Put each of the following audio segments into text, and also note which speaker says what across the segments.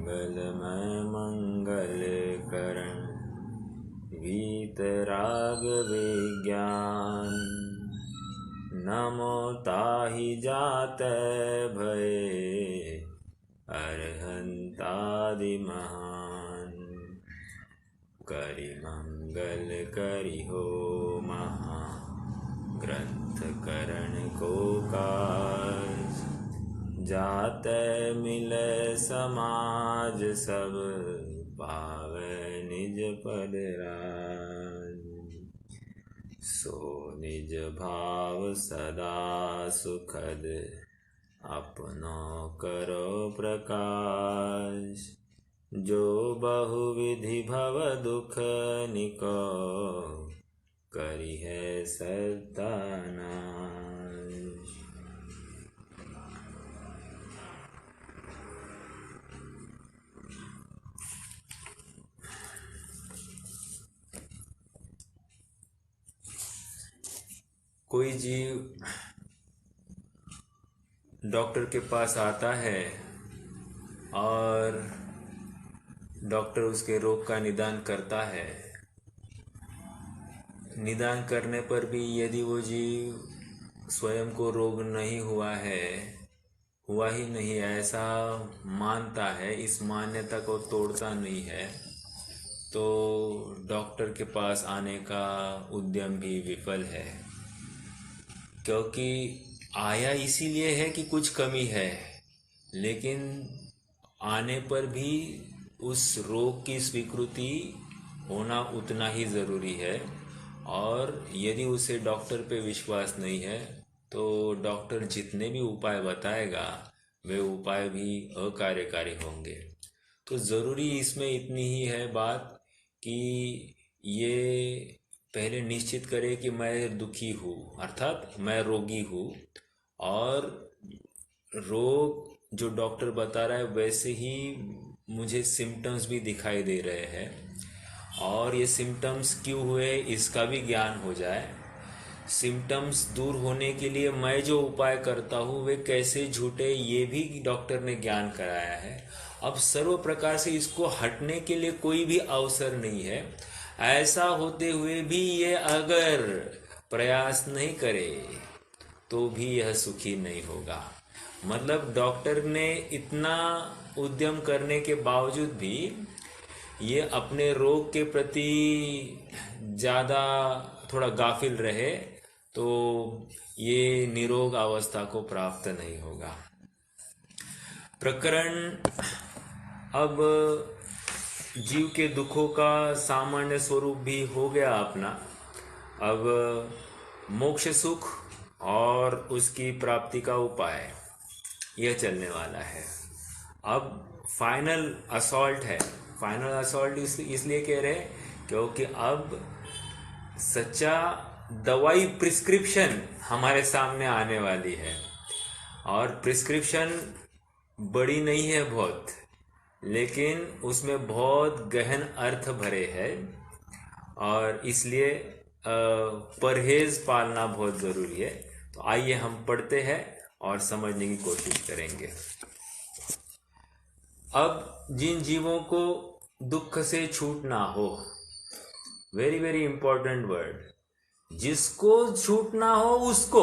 Speaker 1: मंगलमय मंगल करण वीतराग विज्ञान। नमो ताहि जात भये अरहंतादि महान। करि मंगल करि हो महा ग्रंथ करण को काज। जातै मिलै समाज सब पावै निज पद राज। सो निज भाव सदा सुखद अपनो करो प्रकाश। जो बहुविधि भव दुख निको करिहै सत्यानाश। कोई जीव डॉक्टर के पास आता है और डॉक्टर उसके रोग का निदान करता है। निदान करने पर भी यदि वो जीव स्वयं को रोग नहीं हुआ ही नहीं ऐसा मानता है, इस मान्यता को तोड़ता नहीं है, तो डॉक्टर के पास आने का उद्यम भी विफल है। क्योंकि आया इसीलिए है कि कुछ कमी है, लेकिन आने पर भी उस रोग की स्वीकृति होना उतना ही ज़रूरी है। और यदि उसे डॉक्टर पे विश्वास नहीं है तो डॉक्टर जितने भी उपाय बताएगा वे उपाय भी अकार्यकारी होंगे। तो ज़रूरी इसमें इतनी ही है बात कि ये पहले निश्चित करे कि मैं दुखी हूँ, अर्थात मैं रोगी हूँ, और रोग जो डॉक्टर बता रहा है वैसे ही मुझे सिम्टम्स भी दिखाई दे रहे हैं, और ये सिम्टम्स क्यों हुए इसका भी ज्ञान हो जाए। सिम्टम्स दूर होने के लिए मैं जो उपाय करता हूँ वे कैसे झूठे ये भी डॉक्टर ने ज्ञान कराया है। अब सर्व प्रकार से इसको हटने के लिए कोई भी अवसर नहीं है। ऐसा होते हुए भी ये अगर प्रयास नहीं करे तो भी यह सुखी नहीं होगा। मतलब डॉक्टर ने इतना उद्यम करने के बावजूद भी ये अपने रोग के प्रति ज़्यादा थोड़ा गाफिल रहे तो ये निरोग अवस्था को प्राप्त नहीं होगा। प्रकरण अब जीव के दुखों का सामान्य स्वरूप भी हो गया अपना। अब मोक्ष सुख और उसकी प्राप्ति का उपाय यह चलने वाला है। अब फाइनल असॉल्ट है। फाइनल असॉल्ट इसलिए कह रहे हैं क्योंकि अब सच्चा दवाई प्रिस्क्रिप्शन हमारे सामने आने वाली है, और प्रिस्क्रिप्शन बड़ी नहीं है बहुत, लेकिन उसमें बहुत गहन अर्थ भरे हैं, और इसलिए परहेज पालना बहुत ज़रूरी है। तो आइए हम पढ़ते हैं और समझने की कोशिश करेंगे। अब जिन जीवों को दुख से छूट ना हो, वेरी वेरी इंपॉर्टेंट वर्ड, जिसको छूटना हो उसको,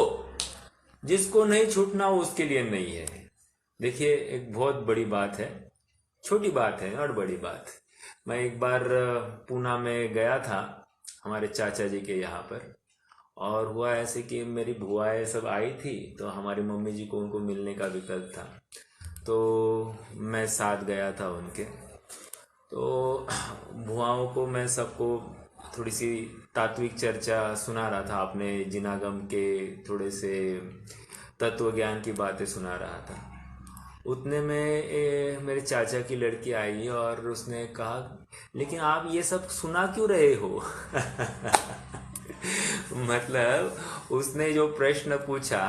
Speaker 1: जिसको नहीं छूटना हो उसके लिए नहीं है। देखिए एक बहुत बड़ी बात है, छोटी बात है और बड़ी बात। मैं एक बार पूना में गया था हमारे चाचा जी के यहाँ पर, और हुआ ऐसे कि मेरी बुआएं सब आई थी, तो हमारी मम्मी जी को उनको मिलने का विकल्प था, तो मैं साथ गया था उनके। तो बुआओं को मैं सबको थोड़ी सी तात्विक चर्चा सुना रहा था, अपने जिनागम के थोड़े से तत्व ज्ञान की बातें सुना रहा था। उतने में मेरे चाचा की लड़की आई और उसने कहा, लेकिन आप ये सब सुना क्यों रहे हो? मतलब उसने जो प्रश्न पूछा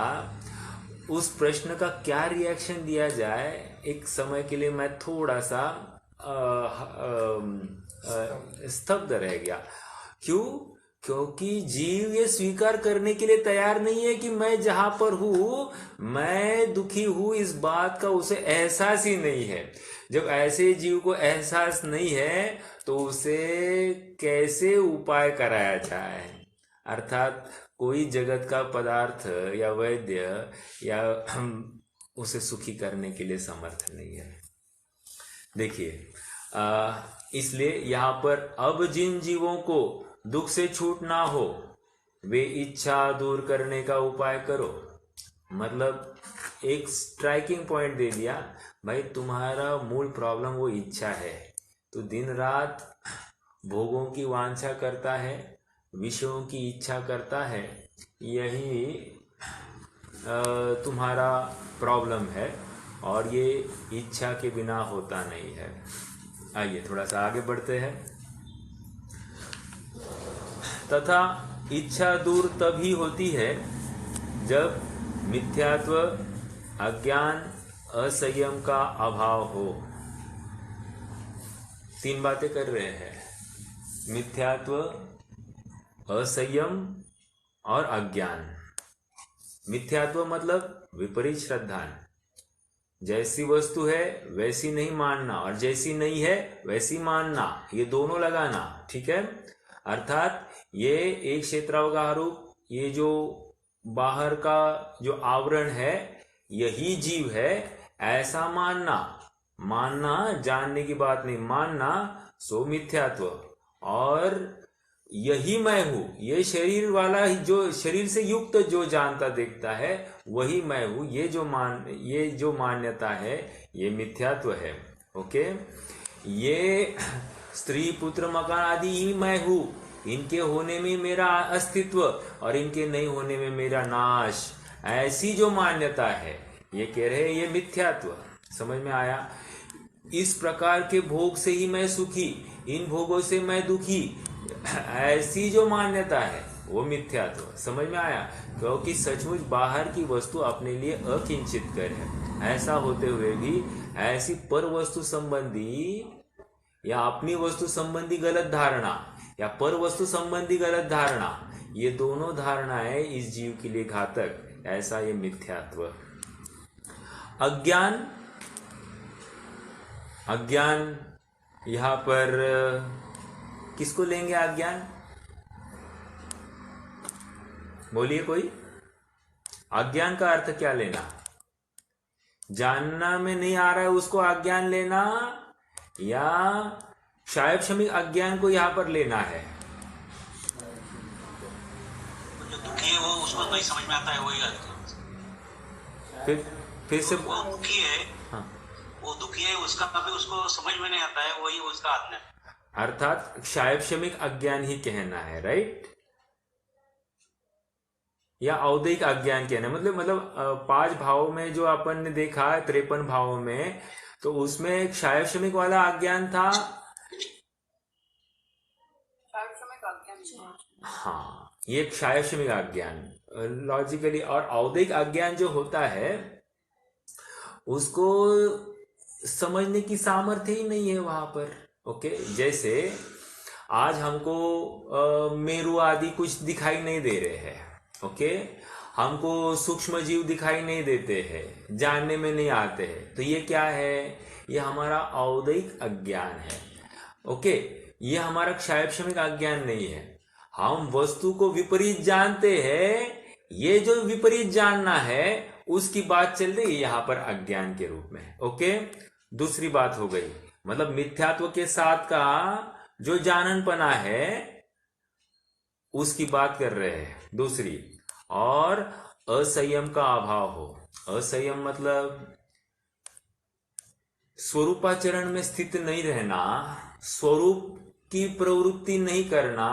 Speaker 1: उस प्रश्न का क्या रिएक्शन दिया जाए, एक समय के लिए मैं थोड़ा सा स्तब्ध रह गया। क्यों? क्योंकि जीव ये स्वीकार करने के लिए तैयार नहीं है कि मैं जहां पर हूं मैं दुखी हूं, इस बात का उसे एहसास ही नहीं है। जब ऐसे जीव को एहसास नहीं है तो उसे कैसे उपाय कराया जाए? अर्थात कोई जगत का पदार्थ या वैद्य या उसे सुखी करने के लिए समर्थ नहीं है। देखिए, इसलिए यहाँ पर अब जिन जीवों को दुख से छूट ना हो वे इच्छा दूर करने का उपाय करो। मतलब एक स्ट्राइकिंग पॉइंट दे दिया, भाई तुम्हारा मूल प्रॉब्लम वो इच्छा है। तो दिन रात भोगों की वांछा करता है, विषयों की इच्छा करता है, यही तुम्हारा प्रॉब्लम है और ये इच्छा के बिना होता नहीं है। आइए थोड़ा सा आगे बढ़ते हैं। तथा इच्छा दूर तभी होती है जब मिथ्यात्व, अज्ञान, असंयम का अभाव हो। तीन बातें कर रहे हैं, मिथ्यात्व, असंयम और अज्ञान। मिथ्यात्व मतलब विपरीत श्रद्धा, जैसी वस्तु है वैसी नहीं मानना और जैसी नहीं है वैसी मानना, ये दोनों लगाना, ठीक है। अर्थात ये एक क्षेत्रावगारूप, ये जो बाहर का जो आवरण है यही जीव है, ऐसा मानना। मानना जानने की बात नहीं, मानना सो मिथ्यात्व। और यही मैं हूं, ये शरीर वाला ही, जो शरीर से युक्त जो जानता देखता है वही मैं हूं, ये जो मान्यता है ये मिथ्यात्व है। ओके, ये स्त्री पुत्र मकान आदि ही मैं हूं, इनके होने में मेरा अस्तित्व और इनके नहीं होने में मेरा नाश, ऐसी जो मान्यता है ये कह रहे हैं ये मिथ्यात्व। समझ में आया? इस प्रकार के भोग से ही मैं सुखी, इन भोगों से मैं दुखी, ऐसी जो मान्यता है वो मिथ्यात्व। समझ में आया? क्योंकि सचमुच बाहर की वस्तु अपने लिए अकिंचित कर है, ऐसा होते हुए भी ऐसी पर वस्तु संबंधी या अपनी वस्तु संबंधी गलत धारणा या पर वस्तु संबंधी गलत धारणा, ये दोनों धारणाएं इस जीव के लिए घातक, ऐसा ये मिथ्यात्व। अज्ञान, अज्ञान यहां पर किसको लेंगे? अज्ञान बोलिए कोई। अज्ञान का अर्थ क्या लेना? जानना में नहीं आ रहा है उसको अज्ञान लेना, या शायद क्षमिक अज्ञान को यहां पर लेना है?
Speaker 2: जो दुखी है वो उसको नहीं समझ में आता है, वही
Speaker 1: फिर से
Speaker 2: वो दुखी है।
Speaker 1: हाँ,
Speaker 2: वो दुखी है, उसका भी उसको समझ में नहीं आता है, वही उसका आत्मा है।
Speaker 1: अर्थात शायद क्षमिक अज्ञान ही कहना है, राइट? या औदैहिक अज्ञान कहना, मतलब 5 भावों में जो अपन ने देखा 53 भावों में, तो उसमें एक शायद क्षमिक वाला अज्ञान था। हाँ, ये एक शायद क्षमिक अज्ञान लॉजिकली, और औदैहिक अज्ञान जो होता है उसको समझने की सामर्थ्य ही नहीं है वहां पर। ओके, जैसे आज हमको मेरू आदि कुछ दिखाई नहीं दे रहे हैं, ओके, हमको सूक्ष्म जीव दिखाई नहीं देते हैं, जानने में नहीं आते हैं, तो ये क्या है? ये हमारा औदैहिक अज्ञान है। ओके, ये हमारा क्षायक्षमिक अज्ञान नहीं है। हम वस्तु को विपरीत जानते हैं, ये जो विपरीत जानना है उसकी बात चल रही है यहां पर अज्ञान के रूप में। ओके, दूसरी बात हो गई, मतलब मिथ्यात्व के साथ का जो जाननपना है उसकी बात कर रहे हैं। दूसरी, और असंयम का अभाव हो। असंयम मतलब स्वरूपाचरण में स्थित नहीं रहना, स्वरूप की प्रवृत्ति नहीं करना,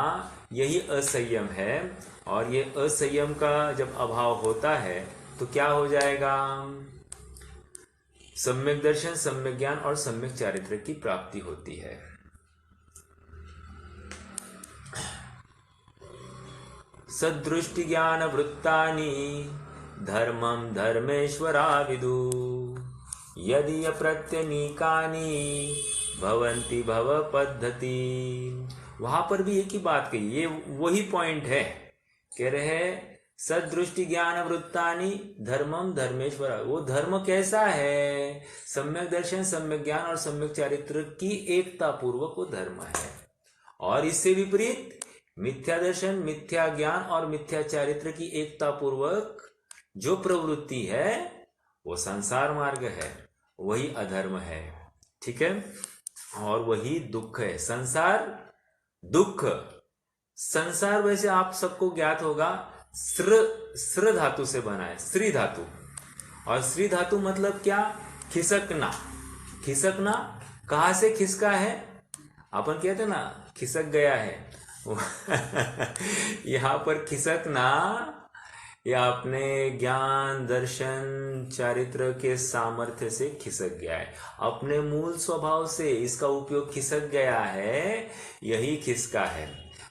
Speaker 1: यही असंयम है। और ये असंयम का जब अभाव होता है तो क्या हो जाएगा? सम्यक दर्शन, सम्यक ज्ञान और सम्यक चारित्र्य की प्राप्ति होती है। सदृष्टि ज्ञान वृत्तानि धर्मम धर्मेश्वरा विदु यदि अप्रत्यनीकानि भवन्ति भव पद्धति। वहां पर भी एक ही बात कही, ये वही पॉइंट है। कह रहे हैं सदृष्टि ज्ञान वृत्तानि धर्मम धर्मेश्वर। वो धर्म कैसा है? सम्यक दर्शन, सम्यक ज्ञान और सम्यक चारित्र की एकता पूर्वक वो धर्म है। और इससे विपरीत मिथ्या दर्शन, मिथ्या ज्ञान और मिथ्या चारित्र की एकता पूर्वक जो प्रवृत्ति है वो संसार मार्ग है, वही अधर्म है। ठीक है, और वही दुख है। संसार दुख। संसार वैसे आप सबको ज्ञात होगा स्र धातु से बना है, श्री धातु। और श्री धातु मतलब क्या? खिसकना। खिसकना कहां से खिसका है? अपन कहते ना खिसक गया है। यहां पर खिसकना या अपने ज्ञान दर्शन चारित्र के सामर्थ्य से खिसक गया है, अपने मूल स्वभाव से इसका उपयोग खिसक गया है, यही खिसका है।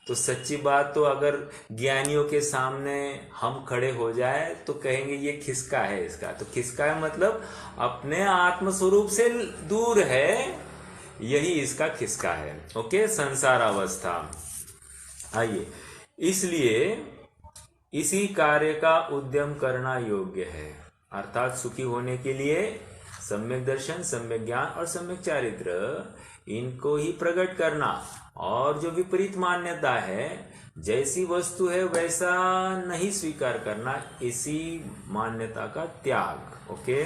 Speaker 1: तो सच्ची बात तो अगर ज्ञानियों के सामने हम खड़े हो जाए तो कहेंगे ये खिसका है इसका। तो खिसका है मतलब अपने आत्म स्वरूप से दूर है, यही इसका खिसका है। ओके, संसार अवस्था। आइए, इसलिए इसी कार्य का उद्यम करना योग्य है, अर्थात सुखी होने के लिए सम्यक दर्शन, सम्यक ज्ञान और सम्यक चारित्र इनको ही प्रकट करना। और जो विपरीत मान्यता है, जैसी वस्तु है वैसा नहीं स्वीकार करना, इसी मान्यता का त्याग। ओके,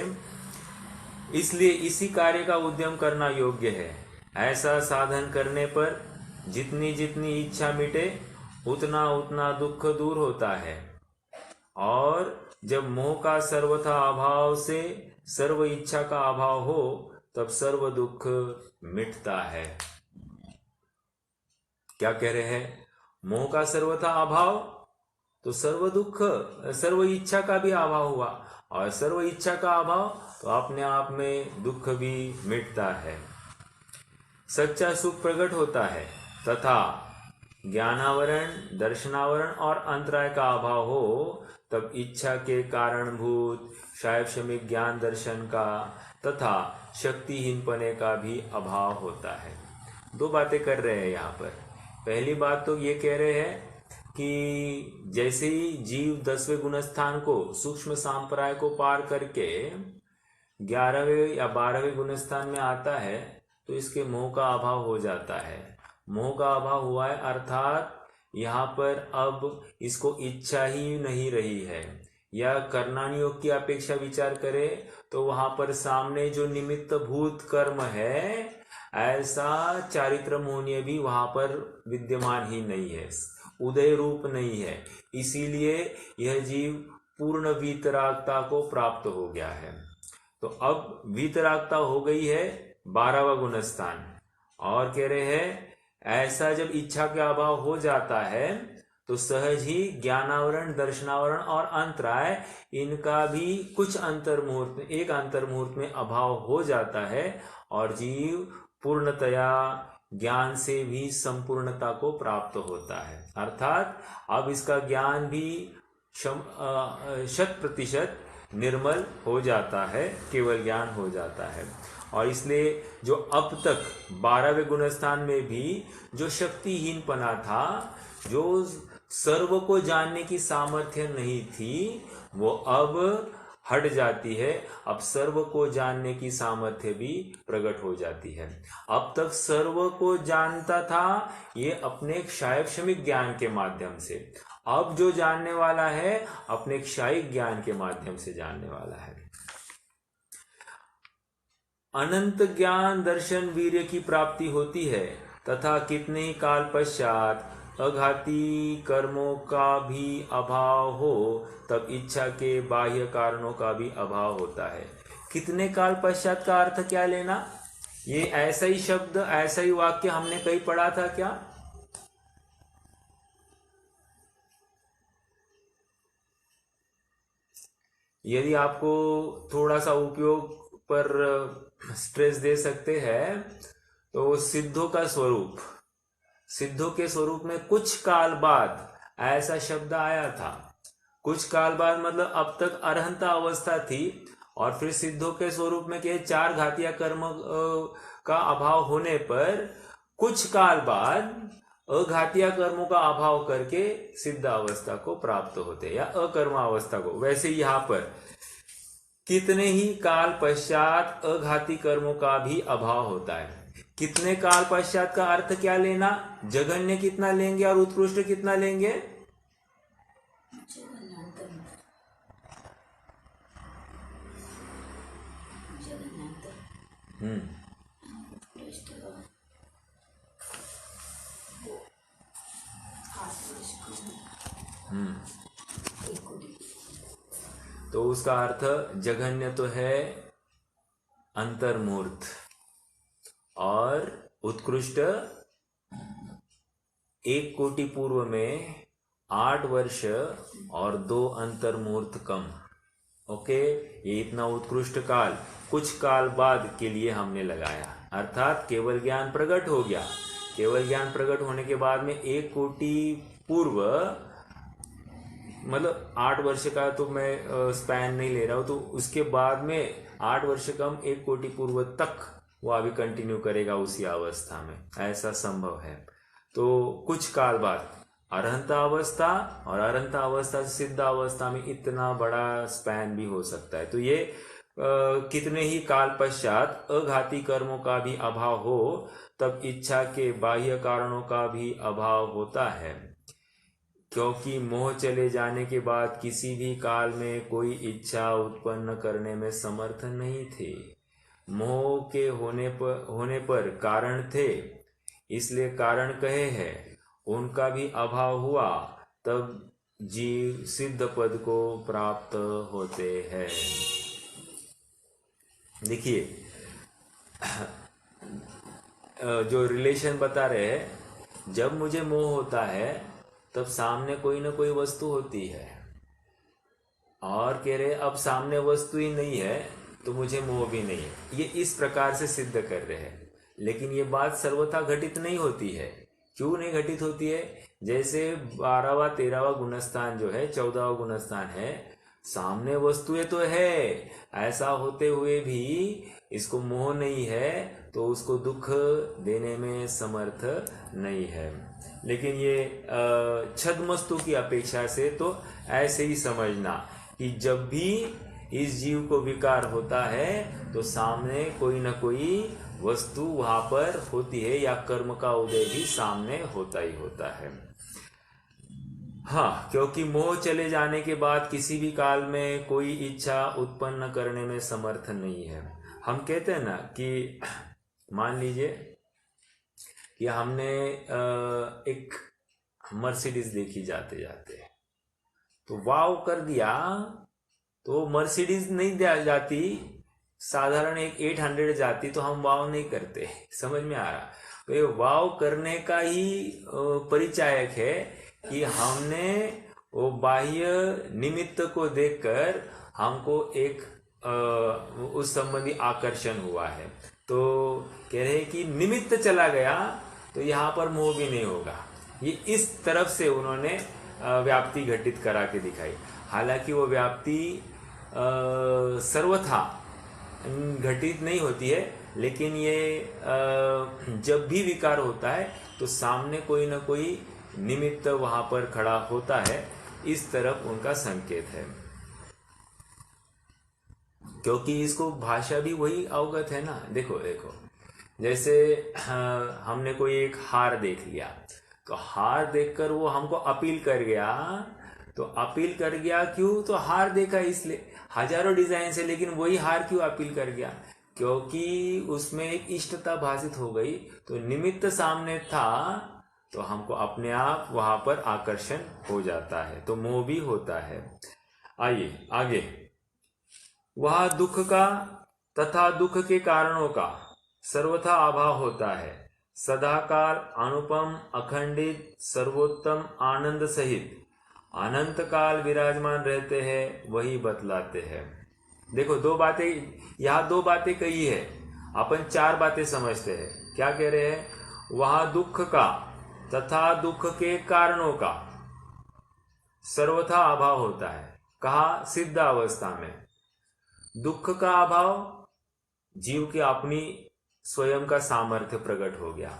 Speaker 1: इसलिए इसी कार्य का उद्यम करना योग्य है। ऐसा साधन करने पर जितनी जितनी इच्छा मिटे उतना उतना दुख दूर होता है। और जब मोह का सर्वथा अभाव से सर्व इच्छा का अभाव हो तब सर्व दुख मिटता है। क्या कह रहे हैं? मोह का सर्वथा अभाव तो सर्व दुख, सर्व इच्छा का भी अभाव हुआ, और सर्व इच्छा का अभाव तो अपने आप में दुख भी मिटता है। सच्चा सुख प्रकट होता है तथा ज्ञानावरण, दर्शनावरण और अंतराय का अभाव हो तब इच्छा के कारणभूत शायक्षमिक ज्ञान दर्शन का तथा शक्तिहीन पने का भी अभाव होता है। दो बातें कर रहे हैं यहाँ पर। पहली बात तो ये कह रहे हैं कि जैसे ही जीव 10वें गुणस्थान को, सूक्ष्म सांप्राय को पार करके 11वें या 12वें गुणस्थान में आता है तो इसके मोह का अभाव हो जाता है। मोह का अभाव हुआ है अर्थात यहाँ पर अब इसको इच्छा ही नहीं रही है, या करणानि योग की अपेक्षा विचार करें तो वहां पर सामने जो निमित्त भूत कर्म है ऐसा चारित्र मोहनीय भी वहां पर विद्यमान ही नहीं है, उदय रूप नहीं है। इसीलिए यह जीव पूर्ण वीतरागता को प्राप्त हो गया है। तो अब वीतरागता हो गई है 12वां गुणस्थान। और कह रहे हैं ऐसा जब इच्छा के अभाव हो जाता है तो सहज ही ज्ञानावरण, दर्शनावरण और अंतराय इनका भी कुछ अंतर्मुहूर्त में, एक अंतर्मुहूर्त में अभाव हो जाता है और जीव पूर्णतया ज्ञान से भी संपूर्णता को प्राप्त होता है। अर्थात अब इसका ज्ञान भी 100% निर्मल हो जाता है, केवल ज्ञान हो जाता है। और इसलिए जो अब तक 12वें गुणस्थान में भी जो शक्तिहीन पना था, जो सर्व को जानने की सामर्थ्य नहीं थी, वो अब हट जाती है। अब सर्व को जानने की सामर्थ्य भी प्रकट हो जाती है। अब तक सर्व को जानता था ये अपने क्षायक्षमिक ज्ञान के माध्यम से, अब जो जानने वाला है अपने क्षायिक ज्ञान के माध्यम से जानने वाला है। अनंत ज्ञान दर्शन वीर्य की प्राप्ति होती है तथा कितने ही काल पश्चात अघाती कर्मों का भी अभाव हो तब इच्छा के बाह्य कारणों का भी अभाव होता है। कितने काल पश्चात का अर्थ क्या लेना? ये ऐसा ही शब्द, ऐसा ही वाक्य हमने कहीं पढ़ा था क्या? यदि आपको थोड़ा सा उपयोग पर स्ट्रेस दे सकते हैं तो सिद्धों का स्वरूप, सिद्धों के स्वरूप में कुछ काल बाद ऐसा शब्द आया था। कुछ काल बाद मतलब अब तक अरहंता अवस्था थी और फिर सिद्धों के स्वरूप में के 4 घातीय कर्म का अभाव होने पर कुछ काल बाद अघातीय कर्मों का अभाव करके सिद्ध अवस्था को प्राप्त होते हैं या अकर्म अवस्था को। वैसे यहाँ पर कितने ही काल पश्चात अघाती कर्मों का भी अभाव होता है। कितने काल पश्चात का अर्थ क्या लेना, जघन्य कितना लेंगे और उत्कृष्ट कितना लेंगे? तो उसका अर्थ जघन्य तो है अंतर्मूर्त और उत्कृष्ट 1 कोटि पूर्व में 8 वर्ष और 2 अंतर्मूर्त कम। ओके, ये इतना उत्कृष्ट काल कुछ काल बाद के लिए हमने लगाया, अर्थात केवल ज्ञान प्रकट हो गया। केवल ज्ञान प्रकट होने के बाद में 1 कोटि पूर्व, मतलब 8 वर्ष का तो मैं स्पैन नहीं ले रहा हूं, तो उसके बाद में 8 वर्ष कम 1 कोटि पूर्व तक वो अभी कंटिन्यू करेगा उसी अवस्था में, ऐसा संभव है। तो कुछ काल बाद अरहंता अवस्था और अरहंता अवस्था से सिद्ध अवस्था में इतना बड़ा स्पैन भी हो सकता है। तो ये कितने ही काल पश्चात अघाती कर्मों का भी अभाव हो तब इच्छा के बाह्य कारणों का भी अभाव होता है, क्योंकि मोह चले जाने के बाद किसी भी काल में कोई इच्छा उत्पन्न करने में समर्थ नहीं थे। मोह के होने पर कारण थे, इसलिए कारण कहे हैं, उनका भी अभाव हुआ तब जीव सिद्ध पद को प्राप्त होते हैं। देखिए जो रिलेशन बता रहे हैं, जब मुझे मोह होता है तब सामने कोई ना कोई वस्तु होती है, और कह रहे अब सामने वस्तु ही नहीं है तो मुझे मोह भी नहीं है। ये इस प्रकार से सिद्ध कर रहे हैं, लेकिन ये बात सर्वथा घटित नहीं होती है। क्यों नहीं घटित होती है? जैसे 12वां 13वां गुणस्थान जो है, 14वां गुणस्थान है, सामने वस्तुएं तो है, ऐसा होते हुए भी इसको मोह नहीं है तो उसको दुख देने में समर्थ नहीं है। लेकिन ये छद्मस्तु की अपेक्षा से तो ऐसे ही समझना कि जब भी इस जीव को विकार होता है तो सामने कोई ना कोई वस्तु वहां पर होती है, या कर्म का उदय भी सामने होता ही होता है। हाँ, क्योंकि मोह चले जाने के बाद किसी भी काल में कोई इच्छा उत्पन्न करने में समर्थ नहीं है। हम कहते हैं ना कि मान लीजिए कि हमने एक मर्सिडीज देखी जाते जाते, तो वाव कर दिया, तो मर्सिडीज नहीं जाती, साधारण एक 800 जाती तो हम वाव नहीं करते। समझ में आ रहा? तो ये वाव करने का ही परिचायक है कि हमने वो बाह्य निमित्त को देखकर हमको एक उस संबंधी आकर्षण हुआ है। तो कह रहे हैं कि निमित्त चला गया तो यहाँ पर मोह भी नहीं होगा। ये इस तरफ से उन्होंने व्याप्ति घटित करा के दिखाई। हालांकि वो व्याप्ति सर्वथा घटित नहीं होती है, लेकिन ये जब भी विकार होता है तो सामने कोई ना कोई निमित्त वहां पर खड़ा होता है, इस तरफ उनका संकेत है। क्योंकि इसको भाषा भी वही अवगत है ना। देखो जैसे हमने कोई एक हार देख लिया, तो हार देखकर वो हमको अपील कर गया, तो अपील कर गया क्यों? तो हार देखा इसलिए, हजारों डिजाइन से, लेकिन वही हार क्यों अपील कर गया? क्योंकि उसमें एक इष्टता भाषित हो गई, तो निमित्त सामने था तो हमको अपने आप वहां पर आकर्षण हो जाता है, तो मोह भी होता है। आइए आगे। वह दुख का तथा दुख के कारणों का सर्वथा अभाव होता है, सदाकाल अनुपम अखंडित सर्वोत्तम आनंद सहित अनंत काल विराजमान रहते हैं, वही बतलाते हैं। देखो यहाँ दो बातें कही है, अपन 4 बातें समझते हैं। क्या कह रहे हैं? वहां दुख का तथा दुख के कारणों का सर्वथा अभाव होता है। कहा? सिद्ध अवस्था में दुख का अभाव, जीव की अपनी स्वयं का सामर्थ्य प्रकट हो गया,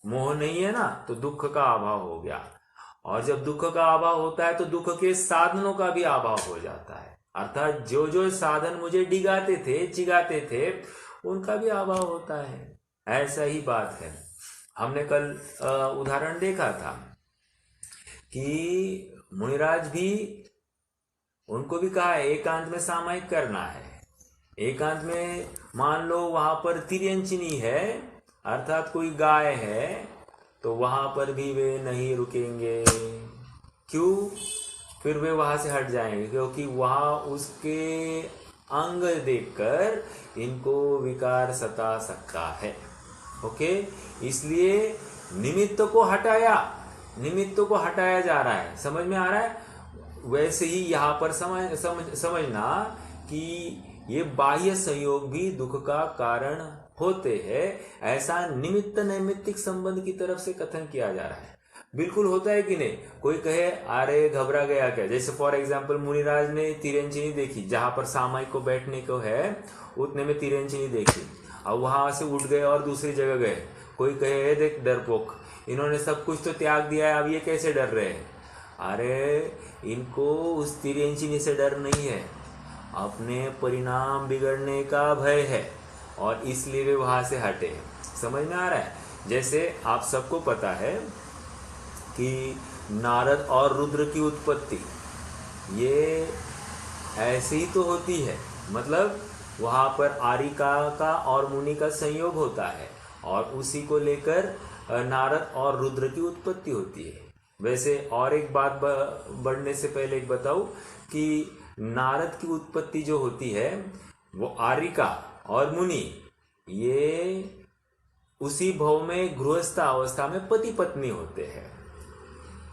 Speaker 1: मोह नहीं है ना, तो दुख का अभाव हो गया। और जब दुख का अभाव होता है तो दुख के साधनों का भी अभाव हो जाता है, अर्थात जो जो साधन मुझे डिगाते थे, चिगाते थे, उनका भी अभाव होता है। ऐसा ही बात है। हमने कल उदाहरण देखा था कि मुनिराज भी, उनको भी कहा है एकांत में सामायिक करना है। एकांत में मान लो वहां पर तिर्यंचिनी है, अर्थात कोई गाय है, तो वहां पर भी वे नहीं रुकेंगे। क्यों? फिर वे वहां से हट जाएंगे, क्योंकि वहां उसके अंग देखकर इनको विकार सता सकता है। ओके, इसलिए निमित्त को हटाया जा रहा है। समझ में आ रहा है? वैसे ही यहाँ पर समझना कि ये बाह्य संयोग भी दुख का कारण होते हैं, ऐसा निमित्त नैमित्तिक संबंध की तरफ से कथन किया जा रहा है। बिल्कुल होता है कि नहीं? कोई कहे अरे घबरा गया क्या? जैसे फॉर एग्जाम्पल मुनिराज ने तिरंचिनी देखी, जहां पर सामायिक को बैठने को है उतने में तिरंचिनी देखी, अब वहां से उठ गए और दूसरी जगह गए। कोई कहे देख डरपोक, इन्होंने सब कुछ तो त्याग दिया है, अब ये कैसे डर रहे हैं? अरे इनको उस तिरंचिनी से डर नहीं है, अपने परिणाम बिगड़ने का भय है, और इसलिए वे वहां से हटे। समझ में आ रहा है? जैसे आप सबको पता है कि नारद और रुद्र की उत्पत्ति ये ऐसे ही तो होती है, मतलब वहां पर आरिका का और मुनि का संयोग होता है, और उसी को लेकर नारद और रुद्र की उत्पत्ति होती है। वैसे और एक बात बढ़ने से पहले एक बताऊं कि नारद की उत्पत्ति जो होती है वो आरिका और मुनि, ये उसी भव में गृहस्थ अवस्था में पति पत्नी होते हैं।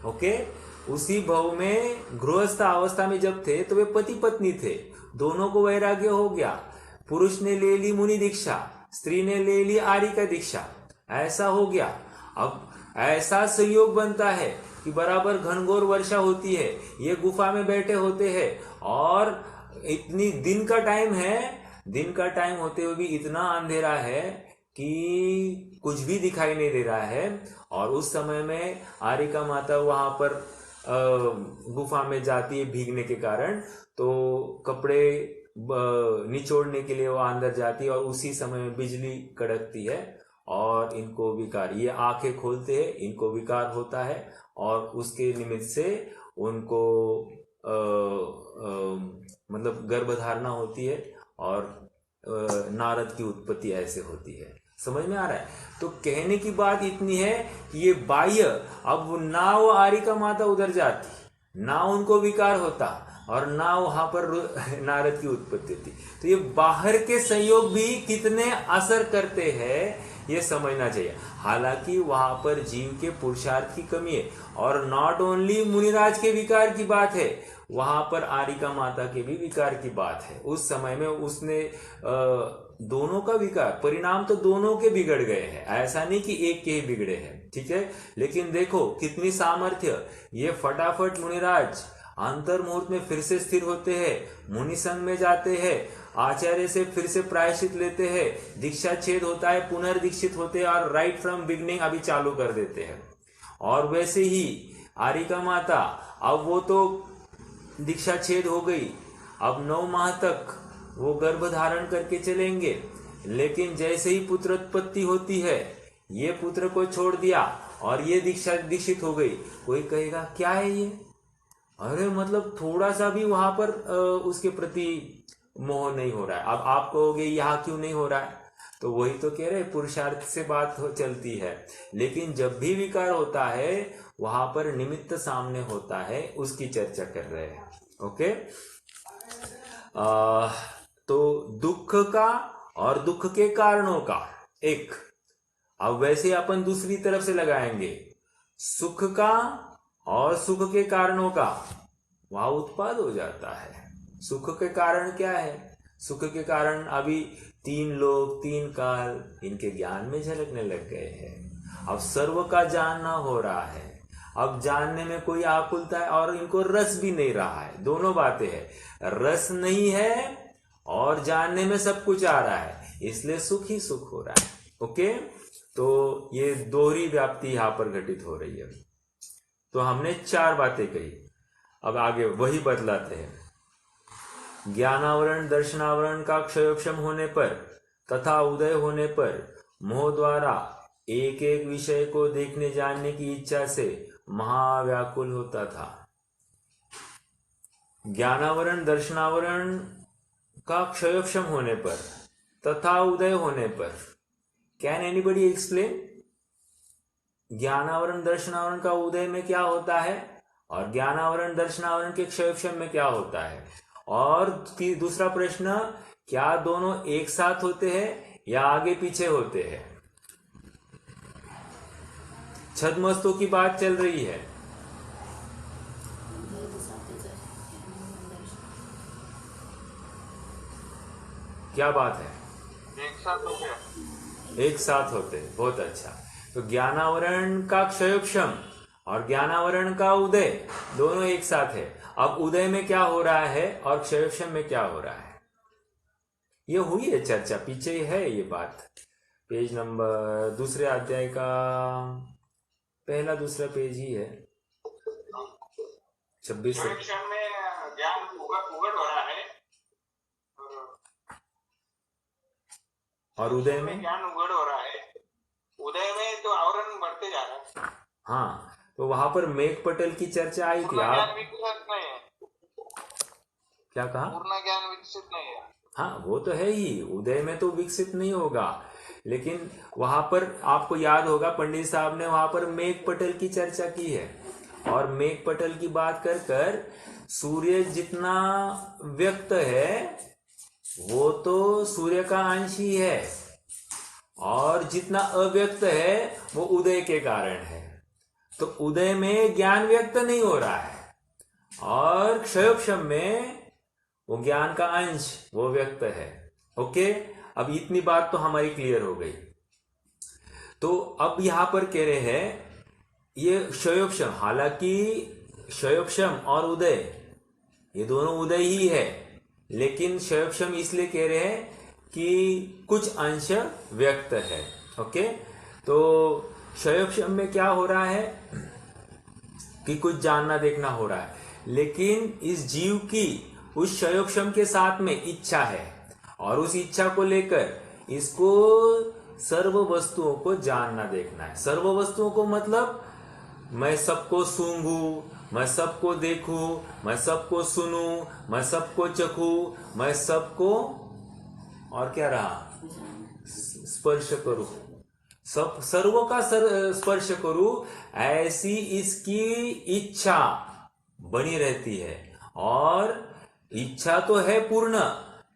Speaker 1: ओके, उसी भव में गृहस्थ अवस्था में जब थे तो वे पति पत्नी थे, दोनों को वैराग्य हो गया। पुरुष ने ले ली मुनि दीक्षा, स्त्री ने ले ली आरिका दीक्षा, ऐसा हो गया। अब ऐसा संयोग बनता है कि बराबर घनघोर वर्षा होती है, ये गुफा में बैठे होते हैं, और इतनी दिन का टाइम है, दिन का टाइम होते हुए भी इतना अंधेरा है कि कुछ भी दिखाई नहीं दे रहा है। और उस समय में आरिका माता वहां पर गुफा में जाती है भीगने के कारण, तो कपड़े निचोड़ने के लिए वो अंदर जाती है, और उसी समय में बिजली कड़कती है और इनको विकार, ये आंखें खोलते हैं, इनको विकार होता है, और उसके निमित्त से उनको मतलब गर्भधारणा होती है, और नारद की उत्पत्ति ऐसे होती है। समझ में आ रहा है? तो कहने की बात इतनी है कि ये बाह्य, अब ना वो आरिका माता उधर जाती, ना उनको विकार होता, और ना वहां पर नारद की उत्पत्ति होती। तो ये बाहर के संयोग भी कितने असर करते हैं ये समझना चाहिए। हालांकि वहां पर जीव के पुरुषार्थ की कमी है, और नॉट ओनली मुनिराज के विकार की बात है, वहां पर आरिका माता के भी विकार की बात है। उस समय में उसने दोनों का विकार, परिणाम तो दोनों के बिगड़ गए हैं, ऐसा नहीं कि एक के ही बिगड़े हैं, ठीक है। लेकिन देखो कितनी सामर्थ्य, ये फटाफट मुनिराज अंतर मुहूर्त में फिर से स्थिर होते हैं, मुनि संघ में जाते हैं, आचार्य से फिर से प्रायश्चित लेते हैं, दीक्षा छेद होता है, पुनर्दीक्षित होते हैं, और राइट फ्रॉम बिगनिंग अभी चालू कर देते हैं। और वैसे ही आरिका माता, अब वो तो दीक्षा छेद हो गई, अब 9 माह तक वो गर्भ धारण करके चलेंगे, लेकिन जैसे ही पुत्र उत्पत्ति होती है, ये पुत्र को छोड़ दिया और ये दीक्षित हो गई। कोई कहेगा क्या है ये? अरे मतलब थोड़ा सा भी वहां पर उसके प्रति मोह नहीं हो रहा है। अब आप कहोगे यहाँ क्यों नहीं हो रहा है? तो वही तो कह रहे, पुरुषार्थ से बात चलती है। लेकिन जब भी विकार होता है वहां पर निमित्त सामने होता है, उसकी चर्चा कर रहे हैं। ओके, तो दुख का और दुख के कारणों का एक, अब वैसे अपन दूसरी तरफ से लगाएंगे, सुख का और सुख के कारणों का, वहां उत्पाद हो जाता है। सुख के कारण क्या है? सुख के कारण अभी 3 लोक 3 काल इनके ज्ञान में झलकने लग गए हैं। अब सर्व का जानना हो रहा है, अब जानने में कोई आकुलता है, और इनको रस भी नहीं रहा है। दोनों बातें हैं, रस नहीं है और जानने में सब कुछ आ रहा है, इसलिए सुख ही सुख हो रहा है। ओके, तो ये दोहरी व्याप्ति यहां पर घटित हो रही है। तो हमने 4 बातें कही, अब आगे वही बतलाते हैं। ज्ञानावरण दर्शनावरण का क्षयोक्षम होने पर तथा उदय होने पर मोह द्वारा एक एक विषय को देखने जानने की इच्छा से महाव्याकुल होता था। ज्ञानावरण दर्शनावरण का क्षयोक्षम होने पर तथा उदय होने पर, कैन एनीबडी एक्सप्लेन? ज्ञानावरण दर्शनावरण का उदय में क्या होता है और ज्ञानावरण दर्शनावरण के क्षयोक्षम में क्या होता है? और दूसरा प्रश्न, क्या दोनों एक साथ होते हैं या आगे पीछे होते हैं? छद्मस्तों की बात चल रही है। क्या बात है?
Speaker 3: एक साथ हो गया।
Speaker 1: एक साथ होते हैं, बहुत अच्छा। तो ज्ञानावरण का क्षयोक्षम और ज्ञानावरण का उदय दोनों एक साथ है। अब उदय में क्या हो रहा है और क्षयोक्षम में क्या हो रहा है, ये हुई है चर्चा, पीछे है ये बात। पेज नंबर दूसरे अध्याय का पहला दूसरा पेज ही है, 26 से।
Speaker 3: क्षण में ज्ञान उगट हो रहा है
Speaker 1: और उदय में
Speaker 3: ज्ञान उगड़ हो रहा है। उदय में तो आवरण बढ़ते जा रहा है।
Speaker 1: हाँ, तो वहां पर मेघ पटेल की चर्चा आई थी।
Speaker 3: ज्ञान
Speaker 1: आप
Speaker 3: विकसित नहीं है।
Speaker 1: क्या कहा?
Speaker 3: पूर्ण ज्ञान विकसित नहीं है।
Speaker 1: हाँ, वो तो है ही, उदय में तो विकसित नहीं होगा, लेकिन वहां पर आपको याद होगा पंडित साहब ने वहां पर मेघ पटेल की चर्चा की है। और मेघ पटेल की बात कर कर सूर्य जितना व्यक्त है वो तो सूर्य का अंश ही है, और जितना अव्यक्त है वो उदय के कारण है। तो उदय में ज्ञान व्यक्त नहीं हो रहा है और क्षयोक्षम में वो ज्ञान का अंश वो व्यक्त है। ओके, अब इतनी बात तो हमारी क्लियर हो गई। तो अब यहां पर कह रहे हैं ये क्षयोक्षम, हालांकि क्षयोक्षम और उदय ये दोनों उदय ही है, लेकिन क्षयोक्षम इसलिए कह रहे हैं कि कुछ अंश व्यक्त है। ओके, तो क्षयोक्षम में क्या हो रहा है कि कुछ जानना देखना हो रहा है, लेकिन इस जीव की उस क्षयोक्षम के साथ में इच्छा है, और उस इच्छा को लेकर इसको सर्व वस्तुओं को जानना देखना है। सर्व वस्तुओं को मतलब मैं सबको सूंघू, मैं सबको देखूं, मैं सबको सुनूं, मैं सबको चखूं, मैं सबको और क्या रहा स्पर्श करूं, सब सर्वों का स्पर्श करूं, ऐसी इसकी इच्छा बनी रहती है। और इच्छा तो है पूर्ण,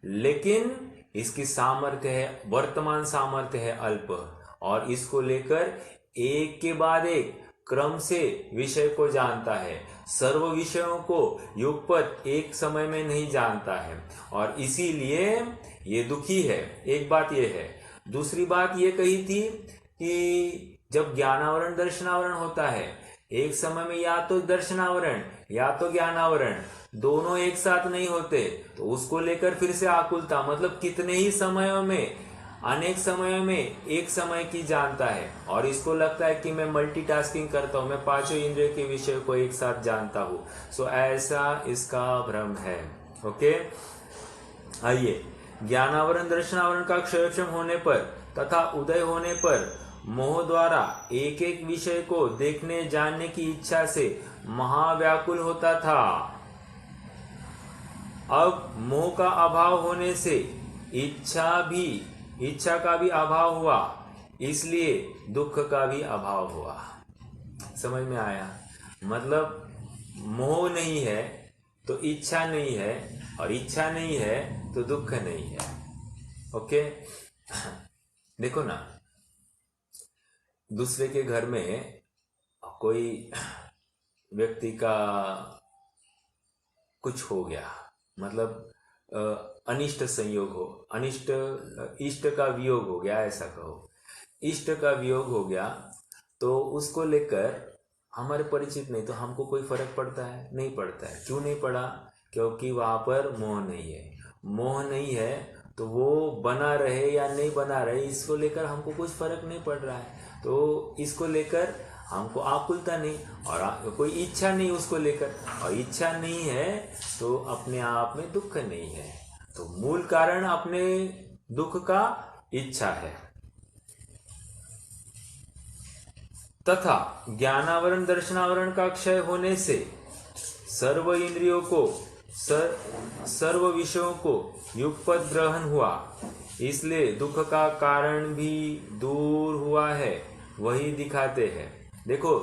Speaker 1: लेकिन इसकी सामर्थ्य है, वर्तमान सामर्थ्य है अल्प, और इसको लेकर एक के बाद एक क्रम से विषय को जानता है। सर्व विषयों को युगपत एक समय में नहीं जानता है, और इसीलिए ये दुखी है। एक बात ये है। दूसरी बात ये कही थी कि जब ज्ञानावरण दर्शनावरण होता है, एक समय में या तो दर्शनावरण या तो ज्ञानावरण दोनों एक साथ नहीं होते, तो उसको लेकर फिर से आकुलता, मतलब कितने ही समयों में, अनेक समयों में एक समय की जानता है, और इसको लगता है कि मैं मल्टीटास्किंग करता हूं, मैं पांचों इंद्रिय के विषय को एक साथ जानता हूं। सो ऐसा इसका भ्रम है। ओके, आइए, ज्ञानावरण दर्शनावरण का क्षयोक्षम होने पर तथा उदय होने पर मोह द्वारा एक एक विषय को देखने जानने की इच्छा से महाव्याकुल होता था। अब मोह का अभाव होने से इच्छा का भी अभाव हुआ, इसलिए दुख का भी अभाव हुआ। समझ में आया? मतलब मोह नहीं है तो इच्छा नहीं है, और इच्छा नहीं है तो दुख नहीं है। ओके, देखो ना, दूसरे के घर में कोई व्यक्ति का कुछ हो गया, मतलब अनिष्ट संयोग हो, इष्ट का वियोग हो गया, ऐसा कहो। इष्ट का वियोग हो गया तो उसको लेकर हमारे परिचित नहीं, तो हमको कोई फर्क पड़ता है? नहीं पड़ता है। क्यों नहीं पड़ा? क्योंकि वहां पर मोह नहीं है। मोह नहीं है तो वो बना रहे या नहीं बना रहे इसको लेकर हमको कुछ फर्क नहीं पड़ रहा है, तो इसको लेकर हमको आकुलता नहीं और कोई इच्छा नहीं उसको लेकर, और इच्छा नहीं है तो अपने आप में दुख नहीं है। तो मूल कारण अपने दुख का इच्छा है। तथा ज्ञानावरण दर्शनावरण का क्षय होने से सर्व इंद्रियों को सर्व विषयों को युगपत ग्रहण हुआ, इसलिए दुख का कारण भी दूर हुआ है, वही दिखाते हैं। देखो,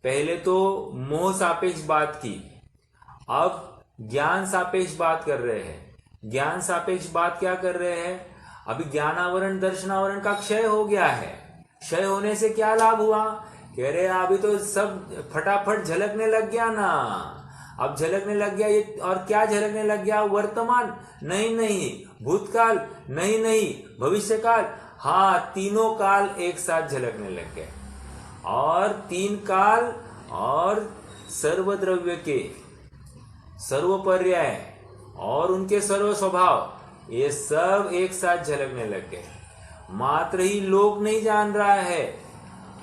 Speaker 1: पहले तो मोह सापेक्ष बात की, अब ज्ञान सापेक्ष बात कर रहे हैं। ज्ञान सापेक्ष बात क्या कर रहे हैं? अभी ज्ञानावरण दर्शनावरण का क्षय हो गया है। क्षय होने से क्या लाभ हुआ? कह रहे अभी तो सब फटाफट झलकने लग गया ना, अब झलकने लग गया ये, और क्या झलकने लग गया? वर्तमान नहीं, भूतकाल नहीं, भविष्यकाल, हाँ, तीनों काल एक साथ झलकने लग गए। और तीन काल और सर्वद्रव्य के सर्व पर्याय और उनके सर्व स्वभाव, ये सब एक साथ झलकने लग गए। मात्र ही लोक नहीं जान रहा है,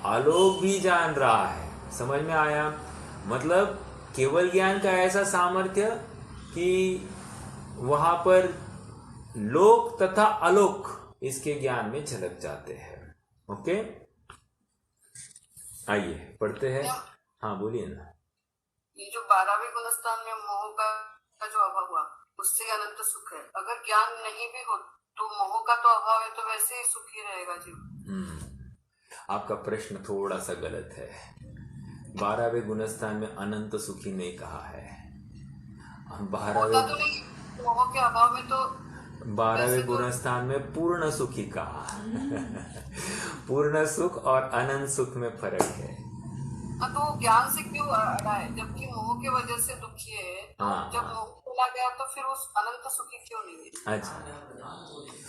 Speaker 1: आलोक भी जान रहा है। समझ में आया? मतलब केवल ज्ञान का ऐसा सामर्थ्य कि वहां पर लोक तथा अलोक इसके ज्ञान में झलक जाते हैं। ओके, आइए पढ़ते हैं। हाँ बोलिए ना।
Speaker 4: ये जो 12वें गुणस्थान में मोह का जो अभाव हुआ, उससे अनंत सुख है। अगर ज्ञान नहीं भी हो तो मोह का तो अभाव है, तो वैसे ही सुखी रहेगा जीव।
Speaker 1: आपका प्रश्न थोड़ा सा गलत है। 12वें गुणस्थान में अनंत सुखी नहीं कहा है। 12वें
Speaker 4: तो नहीं, मोह के अभाव में तो
Speaker 1: 12वें गुणस्थान में पूर्ण सुखी कहा। पूर्ण सुख और अनंत सुख में फर्क है।
Speaker 4: तो ज्ञान से क्यों अड़ा है, जबकि मोह की वजह से दुखी है? तो जब मोह चला गया तो फिर उस अनंत सुखी क्यों नहीं है?
Speaker 1: अच्छा,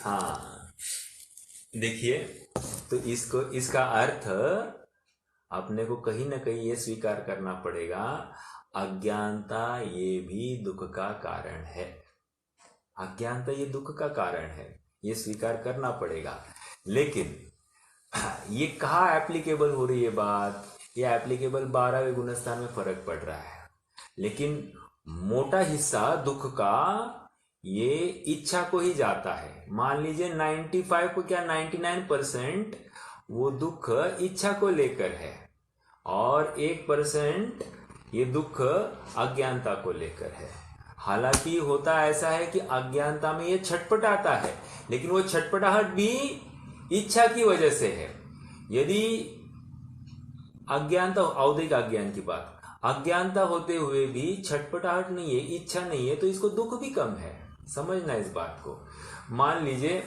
Speaker 1: हाँ, देखिए, तो इसका अर्थ अपने को कहीं ना कहीं ये स्वीकार करना पड़ेगा, अज्ञानता ये भी दुख का कारण है। अज्ञानता ये दुख का कारण है, ये स्वीकार करना पड़ेगा। लेकिन ये कहाँ एप्लीकेबल हो रही है बात? ये एप्लीकेबल 12वें गुणस्थान में फर्क पड़ रहा है। लेकिन मोटा हिस्सा दुख का ये इच्छा को ही जाता है। मान लीजिए 95 को क्या 99% वो दुख इच्छा को लेकर है, और 1% ये दुख अज्ञानता को लेकर है। हालांकि होता ऐसा है कि अज्ञानता में ये छटपटाता है, लेकिन वो छटपटाहट भी इच्छा की वजह से है। यदि अज्ञानता, औदिक अज्ञान की बात, अज्ञानता होते हुए भी छटपटाहट नहीं है, इच्छा नहीं है, तो इसको दुख भी कम है। समझना इस बात को। मान लीजिए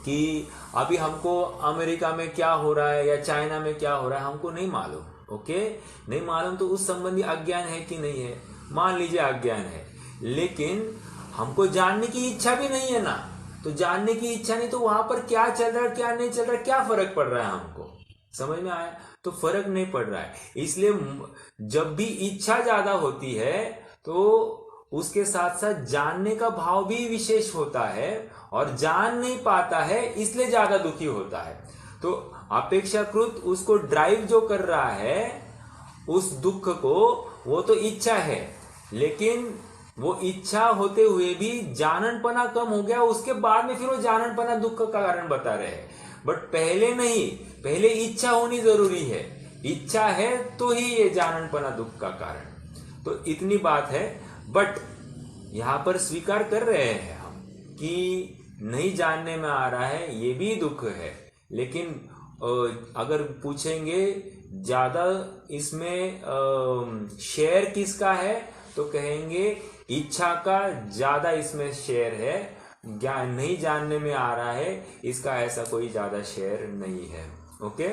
Speaker 1: कि अभी हमको अमेरिका में क्या हो रहा है या चाइना में क्या हो रहा है हमको नहीं मालूम, ओके, नहीं मालूम, तो उस संबंधी अज्ञान है कि नहीं है? मान लीजिए अज्ञान है, लेकिन हमको जानने की इच्छा भी नहीं है ना, तो जानने की इच्छा नहीं, तो वहां पर क्या चल रहा है क्या नहीं चल रहा है, क्या फर्क पड़ रहा है हमको? समझ में आया? तो फर्क नहीं पड़ रहा है। इसलिए जब भी इच्छा ज्यादा होती है तो उसके साथ साथ जानने का भाव भी विशेष होता है, और जान नहीं पाता है इसलिए ज्यादा दुखी होता है। तो अपेक्षाकृत उसको ड्राइव जो कर रहा है उस दुख को, वो तो इच्छा है, लेकिन वो इच्छा होते हुए भी जाननपना कम हो गया, उसके बाद में फिर वो जाननपना दुख का कारण बता रहे हैं। बट पहले नहीं, पहले इच्छा होनी जरूरी है। इच्छा है तो ही ये जाननपना दुख का कारण। तो इतनी बात है। बट यहां पर स्वीकार कर रहे हैं हम कि नहीं जानने में आ रहा है, ये भी दुख है। लेकिन अगर पूछेंगे ज्यादा इसमें शेयर किसका है, तो कहेंगे इच्छा का ज्यादा इसमें शेयर है। ज्ञान नहीं जानने में आ रहा है, इसका ऐसा कोई ज्यादा शेयर नहीं है। ओके,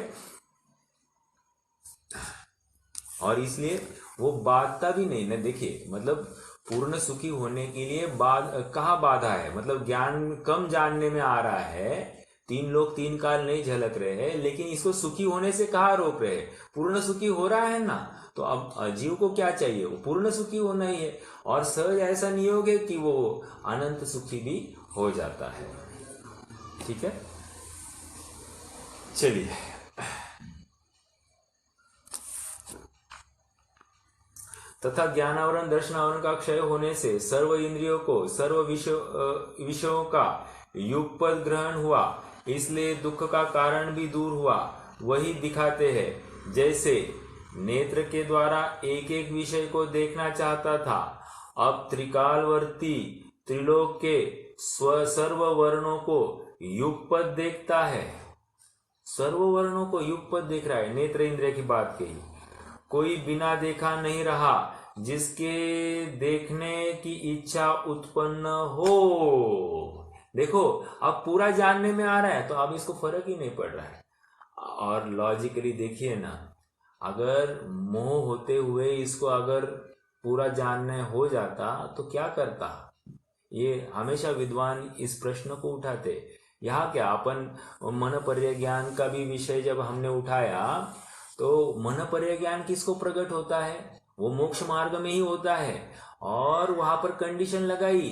Speaker 1: और इसलिए वो बाधता भी नहीं ना। देखिए, मतलब पूर्ण सुखी होने के लिए कहाँ बाधा है? मतलब ज्ञान कम जानने में आ रहा है, 3 लोग 3 काल नहीं झलक रहे हैं, लेकिन इसको सुखी होने से कहाँ रोक रहे हैं? पूर्ण सुखी हो रहा है ना। तो अब जीव को क्या चाहिए? वो पूर्ण सुखी होना ही है। और सहज ऐसा नियोग है कि वो अनंत सुखी भी हो जाता है। ठीक है, चलिए। तथा ज्ञानावरण दर्शनावरण का क्षय होने से सर्व इंद्रियों को सर्व विषयों का युगपद ग्रहण हुआ, इसलिए दुख का कारण भी दूर हुआ। वही दिखाते हैं जैसे नेत्र के द्वारा एक एक विषय को देखना चाहता था, अब त्रिकालवर्ती त्रिलोक के सर्व वर्णों को युगपद देखता है। सर्व वर्णों को युगपद देख रहा है, नेत्र इंद्रिय की बात कही। कोई बिना देखा नहीं रहा जिसके देखने की इच्छा उत्पन्न हो। देखो, अब पूरा जानने में आ रहा है तो अब इसको फर्क ही नहीं पड़ रहा है। और लॉजिकली देखिए ना, अगर मोह होते हुए इसको अगर पूरा जानने हो जाता तो क्या करता। ये हमेशा विद्वान इस प्रश्न को उठाते। यहाँ क्या अपन मन पर्य ज्ञान का भी विषय जब हमने उठाया तो मन पर्य ज्ञान किसको प्रकट होता है, वो मोक्ष मार्ग में ही होता है। और वहां पर कंडीशन लगाई,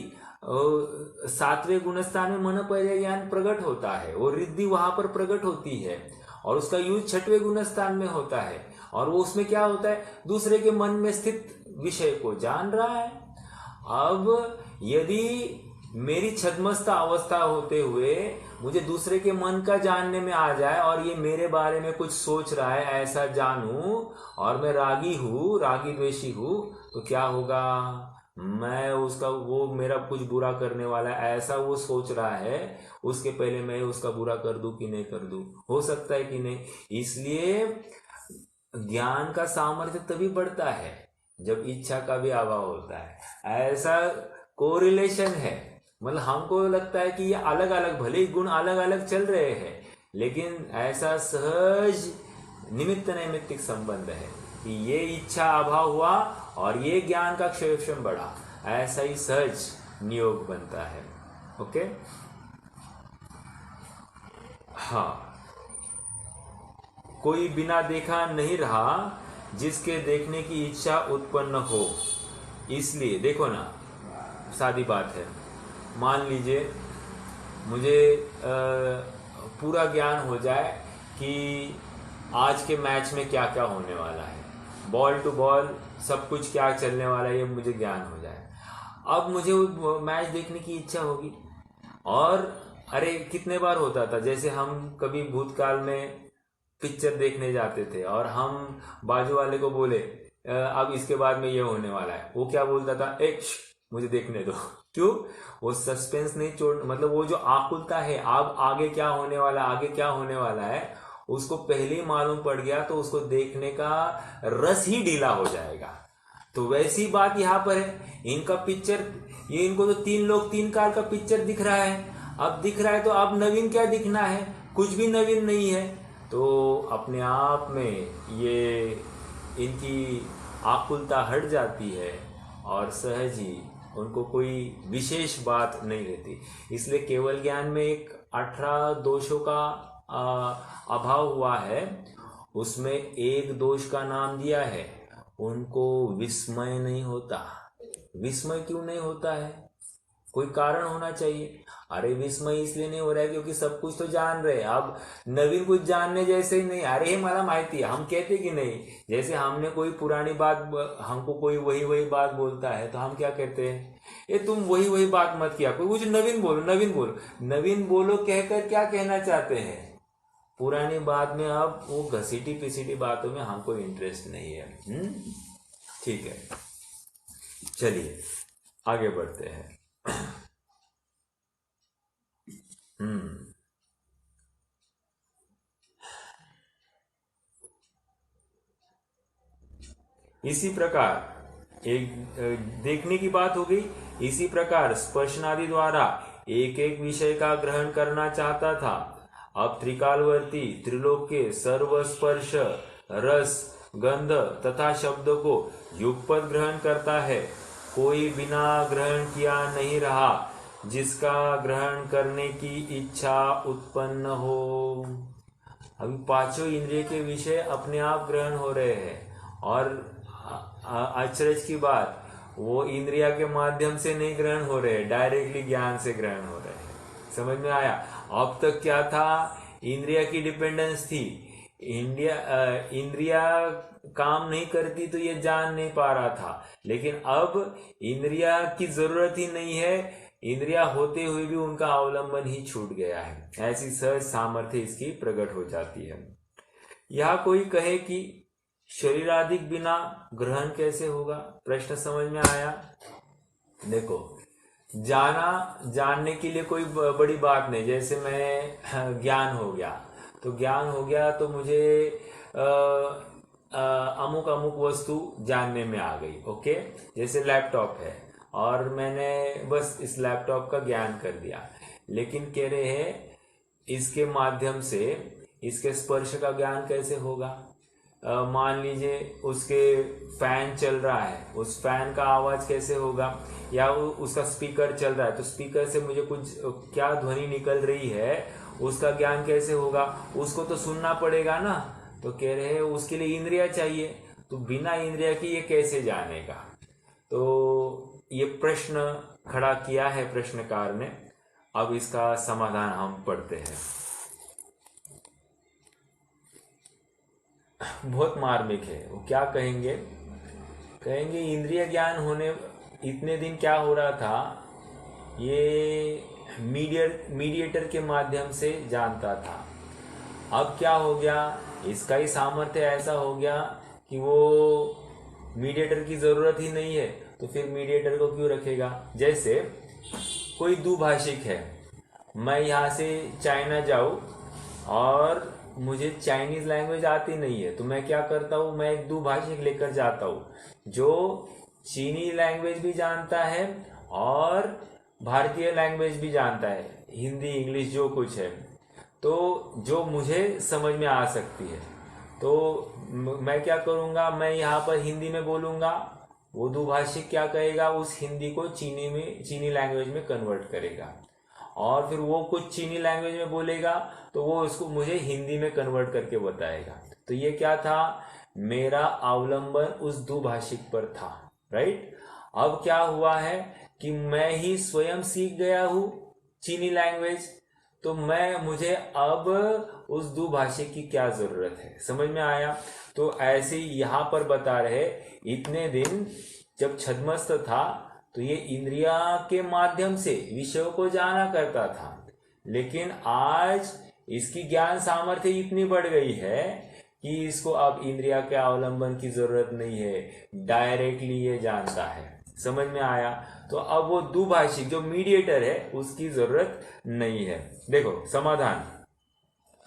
Speaker 1: 7वें गुणस्थान में मन पर्य ज्ञान प्रकट होता है, वो रिद्धि वहां पर प्रकट होती है और उसका यूज 6वें गुणस्थान में होता है। और वो उसमें क्या होता है, दूसरे के मन में स्थित विषय को जान रहा है। अब यदि मेरी छद्मस्त अवस्था होते हुए मुझे दूसरे के मन का जानने में आ जाए और ये मेरे बारे में कुछ सोच रहा है, ऐसा जानूं, और मैं रागी हूं, रागी द्वेषी हूं, तो क्या होगा, मैं उसका, वो मेरा कुछ बुरा करने वाला है ऐसा वो सोच रहा है, उसके पहले मैं उसका बुरा कर दूं कि नहीं कर दूं, हो सकता है कि नहीं। इसलिए ज्ञान का सामर्थ्य तभी बढ़ता है जब इच्छा का भी अभाव होता है। ऐसा कोरिलेशन है, मतलब हमको लगता है कि ये अलग अलग, भले ही गुण अलग अलग चल रहे हैं, लेकिन ऐसा सहज निमित्त नैमित्तिक संबंध है कि ये इच्छा अभाव हुआ और ये ज्ञान का क्षेत्रम बढ़ा, ऐसा ही सहज नियोग बनता है। ओके, हाँ। कोई बिना देखा नहीं रहा जिसके देखने की इच्छा उत्पन्न हो, इसलिए देखो ना, सादी बात है। मान लीजिए मुझे पूरा ज्ञान हो जाए कि आज के मैच में क्या क्या होने वाला है, बॉल टू बॉल सब कुछ क्या चलने वाला है, ये मुझे ज्ञान हो जाए। अब मुझे वो मैच देखने की इच्छा होगी। और अरे कितने बार होता था, जैसे हम कभी भूतकाल में पिक्चर देखने जाते थे और हम बाजू वाले को बोले अब इसके बाद में ये होने वाला है, वो क्या बोलता था, मुझे देखने दो। क्यों, वो सस्पेंस नहीं छोड़, मतलब वो जो आकुलता है, अब आगे क्या होने वाला, आगे क्या होने वाला है, उसको पहले ही मालूम पड़ गया तो उसको देखने का रस ही ढीला हो जाएगा। तो वैसी बात यहाँ पर है। इनका पिक्चर, ये इनको तो 3 लोग 3 काल का पिक्चर दिख रहा है, अब दिख रहा है तो अब नवीन क्या दिखना है, कुछ भी नवीन नहीं है। तो अपने आप में ये इनकी आकुलता हट जाती है और सहज ही उनको कोई विशेष बात नहीं रहती। इसलिए केवल ज्ञान में एक 18 दोषों का अभाव हुआ है, उसमें एक दोष का नाम दिया है, उनको विस्मय नहीं होता। विस्मय क्यों नहीं होता है, कोई कारण होना चाहिए। अरे विस्मय इसलिए नहीं हो रहा है क्योंकि सब कुछ तो जान रहे हैं, अब नवीन कुछ जानने जैसे ही नहीं। अरे मला माहिती है, हम कहते कि नहीं, जैसे हमने कोई पुरानी बात, हमको कोई वही बात बोलता है तो हम क्या कहते हैं, ये तुम वही बात मत किया, कोई कुछ नवीन बोलो, नवीन बोलो कहकर क्या कहना चाहते हैं, पुरानी बात में अब वो घसीटी पिसीटी बातों में हमको इंटरेस्ट नहीं है। ठीक है, चलिए आगे बढ़ते हैं। इसी प्रकार एक देखने की बात हो गई। इसी प्रकार स्पर्शनादि द्वारा एक एक विषय का ग्रहण करना चाहता था। अब त्रिकालवर्ती त्रिलोक के सर्व स्पर्श, रस, गंध तथा शब्द को युगपद ग्रहण करता है। कोई बिना ग्रहण किया नहीं रहा जिसका ग्रहण करने की इच्छा उत्पन्न हो। अभी 5 इंद्रिय के विषय अपने आप ग्रहण हो रहे हैं और आश्चर्य की बात, वो इंद्रिया के माध्यम से नहीं ग्रहण हो रहे, डायरेक्टली ज्ञान से ग्रहण हो रहे हैं। समझ में आया? अब तक क्या था? इंद्रिया की डिपेंडेंस थी। इंद्रिया काम नहीं करती तो ये जान नहीं पा रहा था, लेकिन अब इंद्रिया की जरूरत ही नहीं है, इंद्रिया होते हुए भी उनका अवलंबन ही छूट गया है। ऐसी सहज सामर्थ्य इसकी प्रकट हो जाती है। यह कोई कहे कि शरीराधिक बिना ग्रहण कैसे होगा? प्रश्न समझ में आया? देखो, जानने के लिए कोई बड़ी बात नहीं। जैसे मैं ज्ञान हो गया तो मुझे अमुक अमुक वस्तु जानने में आ गई। ओके, जैसे लैपटॉप है और मैंने बस इस लैपटॉप का ज्ञान कर दिया, लेकिन कह रहे हैं इसके माध्यम से इसके स्पर्श का ज्ञान कैसे होगा? मान लीजिए उसके फैन चल रहा है, उस फैन का आवाज कैसे होगा? या उसका स्पीकर चल रहा है तो स्पीकर से मुझे कुछ क्या ध्वनि निकल रही है उसका ज्ञान कैसे होगा? उसको तो सुनना पड़ेगा ना। तो कह रहे हैं उसके लिए इंद्रिया चाहिए, तो बिना इंद्रिया की ये कैसे जानेगा? तो ये प्रश्न खड़ा किया है प्रश्नकार ने। अब इसका समाधान हम पढ़ते हैं। बहुत मार्मिक है। वो क्या कहेंगे? इंद्रिय ज्ञान होने इतने दिन क्या हो रहा था, ये मीडिएटर के माध्यम से जानता था। अब क्या हो गया? इसका ही सामर्थ्य ऐसा हो गया कि वो मीडिएटर की जरूरत ही नहीं है, तो फिर मीडिएटर को क्यों रखेगा? जैसे कोई दुभाषिक है, मैं यहाँ से चाइना जाऊँ और मुझे चाइनीज लैंग्वेज आती नहीं है, तो मैं क्या करता हूँ? मैं एक दुभाषिक लेकर जाता हूँ जो चीनी लैंग्वेज भी जानता है और भारतीय लैंग्वेज भी जानता है, हिंदी इंग्लिश जो कुछ है, तो जो मुझे समझ में आ सकती है। तो मैं क्या करूँगा? मैं यहाँ पर हिंदी में बोलूँगा, वो दुभाषिक क्या कहेगा? उस हिंदी को चीनी लैंग्वेज में कन्वर्ट करेगा, और फिर वो कुछ चीनी लैंग्वेज में बोलेगा तो वो उसको मुझे हिंदी में कन्वर्ट करके बताएगा। तो ये क्या था? मेरा अवलंबन उस दुभाषिक पर था, राइट? अब क्या हुआ है कि मैं ही स्वयं सीख गया हूँ चीनी लैंग्वेज, तो मुझे अब उस दुभाषिक की क्या जरूरत है? समझ में आया? तो ऐसे यहाँ पर बता रहे, इतने दिन जब छद्मस्त था तो ये इंद्रिया के माध्यम से विषयों को जाना करता था, लेकिन आज इसकी ज्ञान सामर्थ्य इतनी बढ़ गई है कि इसको अब इंद्रिया के अवलंबन की जरूरत नहीं है, डायरेक्टली ये जानता है। समझ में आया? तो अब वो दुभाषिक जो मीडिएटर है उसकी जरूरत नहीं है। देखो समाधान,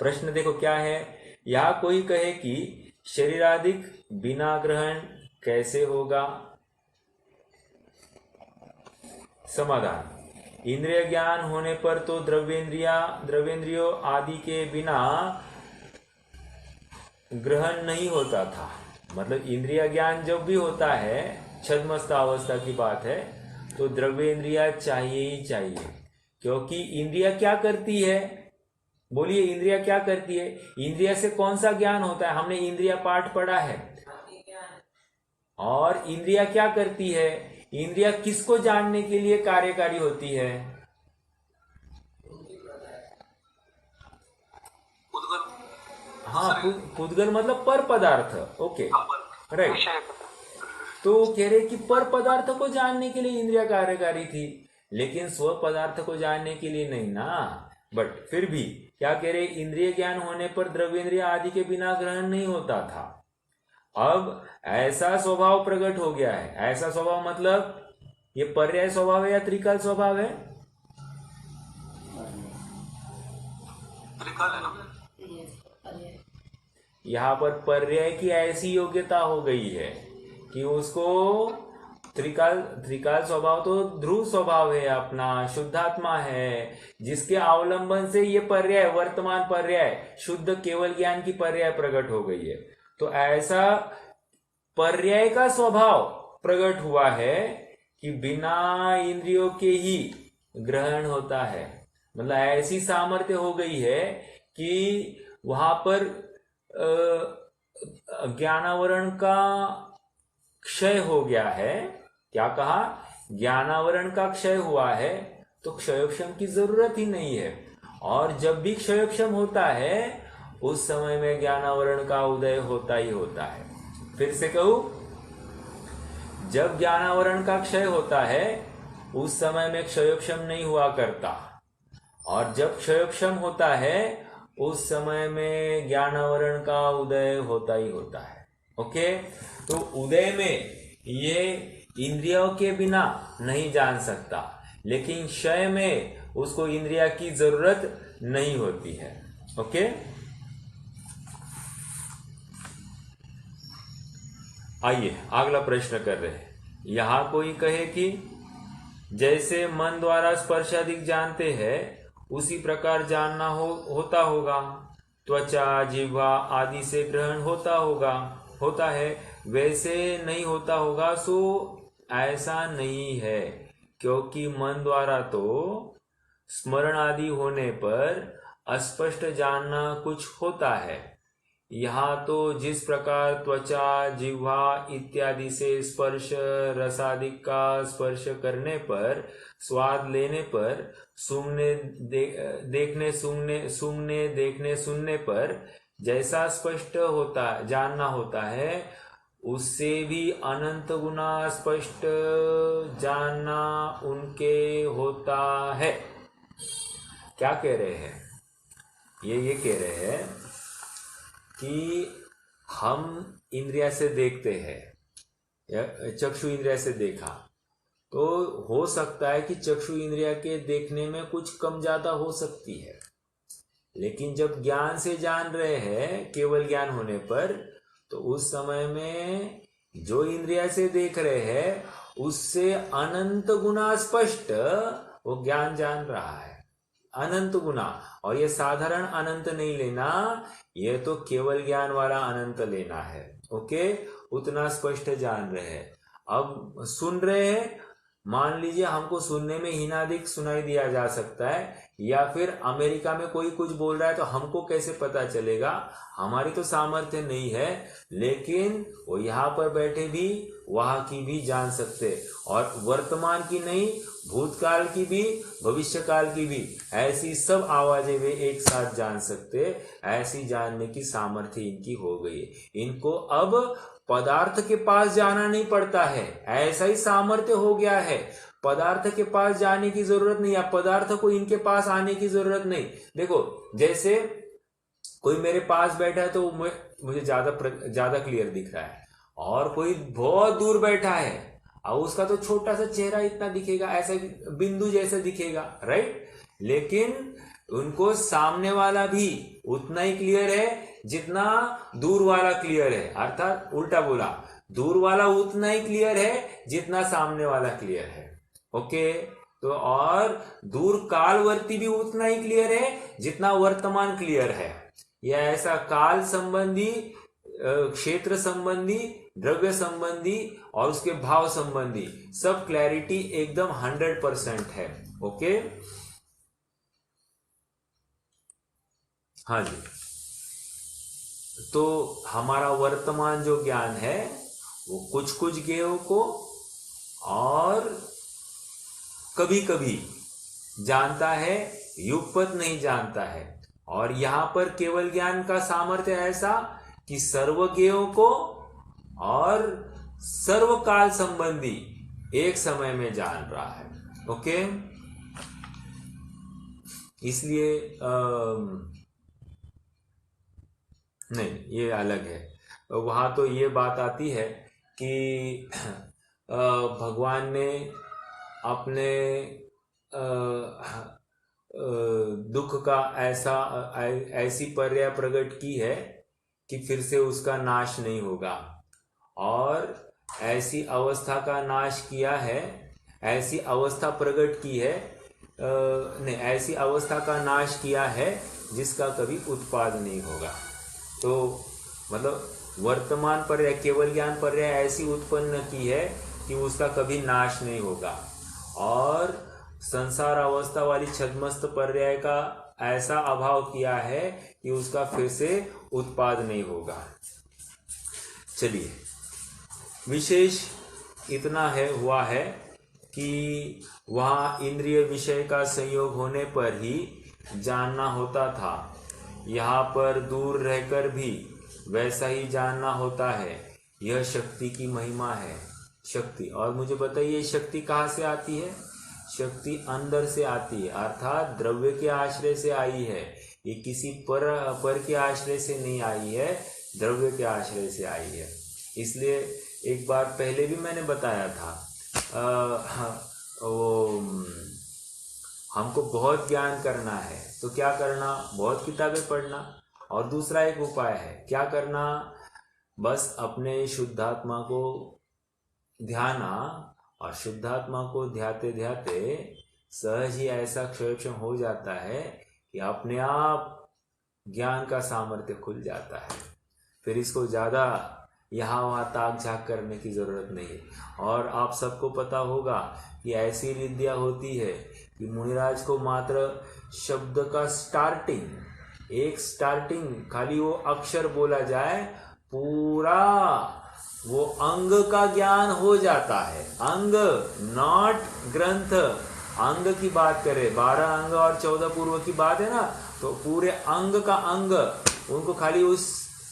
Speaker 1: प्रश्न देखो क्या है? या कोई कहे कि शरीराधिक बिना ग्रहण कैसे होगा? समाधान, इंद्रिय ज्ञान होने पर तो द्रव्येंद्रियों आदि के बिना ग्रहण नहीं होता था। मतलब इंद्रिय ज्ञान जब भी होता है, छद्मस्त अवस्था की बात है, तो द्रव्येंद्रिया चाहिए ही चाहिए। क्योंकि इंद्रिया क्या करती है? बोलिए, इंद्रिया क्या करती है? इंद्रिया से कौन सा ज्ञान होता है? हमने इंद्रिया पाठ पढ़ा है। और इंद्रिया क्या करती है? इंद्रिया किसको जानने के लिए कार्यकारी होती है? हाँ, पुद्गल मतलब पर पदार्थ। Okay, right. तो कह रहे कि पर पदार्थ को जानने के लिए इंद्रिया कार्यकारी थी, लेकिन स्व पदार्थ को जानने के लिए नहीं ना। बट फिर भी क्या कह रहे? इंद्रिय ज्ञान होने पर द्रव्येंद्रिय आदि के बिना ग्रहण नहीं होता था। अब ऐसा स्वभाव प्रकट हो गया है। ऐसा स्वभाव मतलब ये पर्याय स्वभाव है या त्रिकाल स्वभाव है?
Speaker 2: त्रिकाल है ना?
Speaker 1: यहाँ पर पर्याय की ऐसी योग्यता हो गई है कि उसको त्रिकाल स्वभाव तो ध्रुव स्वभाव है, अपना शुद्धात्मा है, जिसके अवलंबन से ये पर्याय, वर्तमान पर्याय, शुद्ध केवल ज्ञान की पर्याय प्रकट हो गई है। तो ऐसा पर्याय का स्वभाव प्रकट हुआ है कि बिना इंद्रियों के ही ग्रहण होता है। मतलब ऐसी सामर्थ्य हो गई है कि वहां पर ज्ञानावरण का क्षय हो गया है। क्या कहा? ज्ञानावरण का क्षय हुआ है, तो क्षयोक्षम की जरूरत ही नहीं है। और जब भी क्षयोक्षम होता है उस समय में ज्ञानावरण का उदय होता ही होता है। फिर से कहूं, जब ज्ञानावरण का क्षय होता है उस समय में क्षयोक्षम नहीं हुआ करता, और जब क्षयोक्षम होता है उस समय में ज्ञानावरण का उदय होता ही होता है। ओके, तो उदय में ये इंद्रियों के बिना नहीं जान सकता, लेकिन क्षय में उसको इंद्रिया की जरूरत नहीं होती है। ओके, आइए अगला प्रश्न कर रहे हैं। यहां कोई कहे कि जैसे मन द्वारा स्पर्श अधिक जानते हैं उसी प्रकार जानना होता होगा, त्वचा जिह्वा आदि से ग्रहण होता है, वैसे नहीं होता होगा। सो ऐसा नहीं है, क्योंकि मन द्वारा तो स्मरण आदि होने पर अस्पष्ट जानना कुछ होता है। यहाँ तो जिस प्रकार त्वचा जिह्वा इत्यादि से स्पर्श रसादिक का स्पर्श करने पर, स्वाद लेने पर, सूंघने देखने सुनने पर जैसा स्पष्ट होता जानना होता है, उससे भी अनंत गुना स्पष्ट जानना उनके होता है। क्या कह रहे हैं? ये कह रहे हैं कि हम इंद्रिया से देखते हैं, या चक्षु इंद्रिया से देखा, तो हो सकता है कि चक्षु इंद्रिया के देखने में कुछ कम ज्यादा हो सकती है, लेकिन जब ज्ञान से जान रहे हैं, केवल ज्ञान होने पर, तो उस समय में जो इंद्रिया से देख रहे हैं उससे अनंत गुना स्पष्ट वो ज्ञान जान रहा है, अनंत गुना। और ये साधारण अनंत नहीं लेना, ये तो केवल ज्ञान वाला अनंत लेना है। ओके, उतना स्पष्ट जान रहे हैं। अब सुन रहे हैं, मान लीजिए हमको सुनने में हीनादिक सुनाई दिया जा सकता है, या फिर अमेरिका में कोई कुछ बोल रहा है तो हमको कैसे पता चलेगा? हमारी तो सामर्थ्य नहीं है, लेकिन वो यहाँ पर बैठे भी वहां की भी जान सकते, और वर्तमान की नहीं, भूतकाल की भी, भविष्यकाल की भी, ऐसी सब आवाजें वे एक साथ जान सकते। ऐसी जानने की सामर्थ्य इनकी हो गई। इनको अब पदार्थ के पास जाना नहीं पड़ता है, ऐसा ही सामर्थ्य हो गया है। पदार्थ के पास जाने की जरूरत नहीं, या पदार्थ को इनके पास आने की जरूरत नहीं। देखो, जैसे कोई मेरे पास बैठा है तो मुझे ज्यादा क्लियर दिख रहा है, और कोई बहुत दूर बैठा है और उसका तो छोटा सा चेहरा इतना दिखेगा, ऐसा बिंदु जैसा दिखेगा, राइट? लेकिन उनको सामने वाला भी उतना ही क्लियर है जितना दूर वाला क्लियर है। अर्थात उल्टा बोला, दूर वाला उतना ही क्लियर है जितना सामने वाला क्लियर है। ओके, तो और दूर कालवर्ती भी उतना ही क्लियर है जितना वर्तमान क्लियर है। यह ऐसा काल संबंधी, क्षेत्र संबंधी, द्रव्य संबंधी और उसके भाव संबंधी सब क्लैरिटी एकदम 100% है। ओके, हाँ जी। तो हमारा वर्तमान जो ज्ञान है वो कुछ कुछ ज्ञेयों को और कभी कभी जानता है, युगपत नहीं जानता है। और यहां पर केवल ज्ञान का सामर्थ्य ऐसा कि सर्वज्ञेयों को और सर्वकाल संबंधी एक समय में जान रहा है। ओके, इसलिए नहीं, ये अलग है। वहां तो ये बात आती है कि भगवान ने अपने दुख का ऐसी पर्याय प्रकट की है कि फिर से उसका नाश नहीं होगा, और ऐसी अवस्था का नाश किया है, ऐसी अवस्था प्रकट की है, नहीं, ऐसी अवस्था का नाश किया है जिसका कभी उत्पाद नहीं होगा। तो मतलब वर्तमान पर्याय, केवल ज्ञान पर्याय ऐसी उत्पन्न की है कि उसका कभी नाश नहीं होगा, और संसार अवस्था वाली छद्मस्त पर्याय का ऐसा अभाव किया है कि उसका फिर से उत्पाद नहीं होगा। चलिए, विशेष इतना हुआ है कि वहाँ इंद्रिय विषय का संयोग होने पर ही जानना होता था, यहाँ पर दूर रहकर भी वैसा ही जानना होता है। यह शक्ति की महिमा है। शक्ति, और मुझे बताइए शक्ति कहाँ से आती है? शक्ति अंदर से आती है, अर्थात द्रव्य के आश्रय से आई है। ये किसी पर के आश्रय से नहीं आई है, द्रव्य के आश्रय से आई है। इसलिए एक बार पहले भी मैंने बताया था, हमको बहुत ज्ञान करना है तो क्या करना? बहुत किताबें पढ़ना। और दूसरा एक उपाय है, क्या करना? बस अपने शुद्धात्मा को ध्याना, और शुद्धात्मा को ध्याते ध्याते सहज ही ऐसा क्षयक्षम हो जाता है कि अपने आप ज्ञान का सामर्थ्य खुल जाता है। फिर इसको ज़्यादा यहाँ वहाँ ताक झाक करने की ज़रूरत नहीं है। और आप सबको पता होगा कि ऐसी विद्या होती है कि मुनिराज को मात्र शब्द का स्टार्टिंग खाली वो अक्षर बोला जाए, पूरा वो अंग का ज्ञान हो जाता है। अंग, नॉट ग्रंथ। अंग की बात करें, 12 अंग और 14 पूर्व की बात है ना, तो पूरे अंग का अंग, उनको खाली उस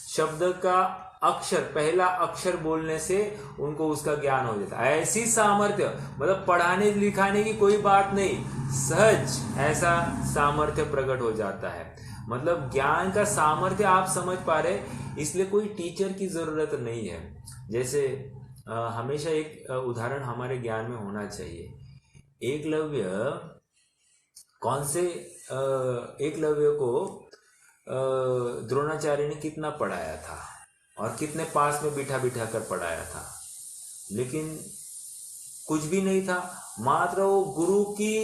Speaker 1: शब्द का अक्षर, पहला अक्षर बोलने से उनको उसका ज्ञान हो जाता है। ऐसी सामर्थ्य, मतलब पढ़ाने लिखाने की कोई बात नहीं, सहज ऐसा सामर्थ्य प्रकट हो जाता है। मतलब ज्ञान का सामर्थ्य आप समझ पा रहे, इसलिए कोई टीचर की जरूरत नहीं है। जैसे हमेशा एक उदाहरण हमारे ज्ञान में होना चाहिए। एकलव्य को द्रोणाचार्य ने कितना पढ़ाया था और कितने पास में बिठा बिठा कर पढ़ाया था, लेकिन कुछ भी नहीं था। मात्र वो गुरु की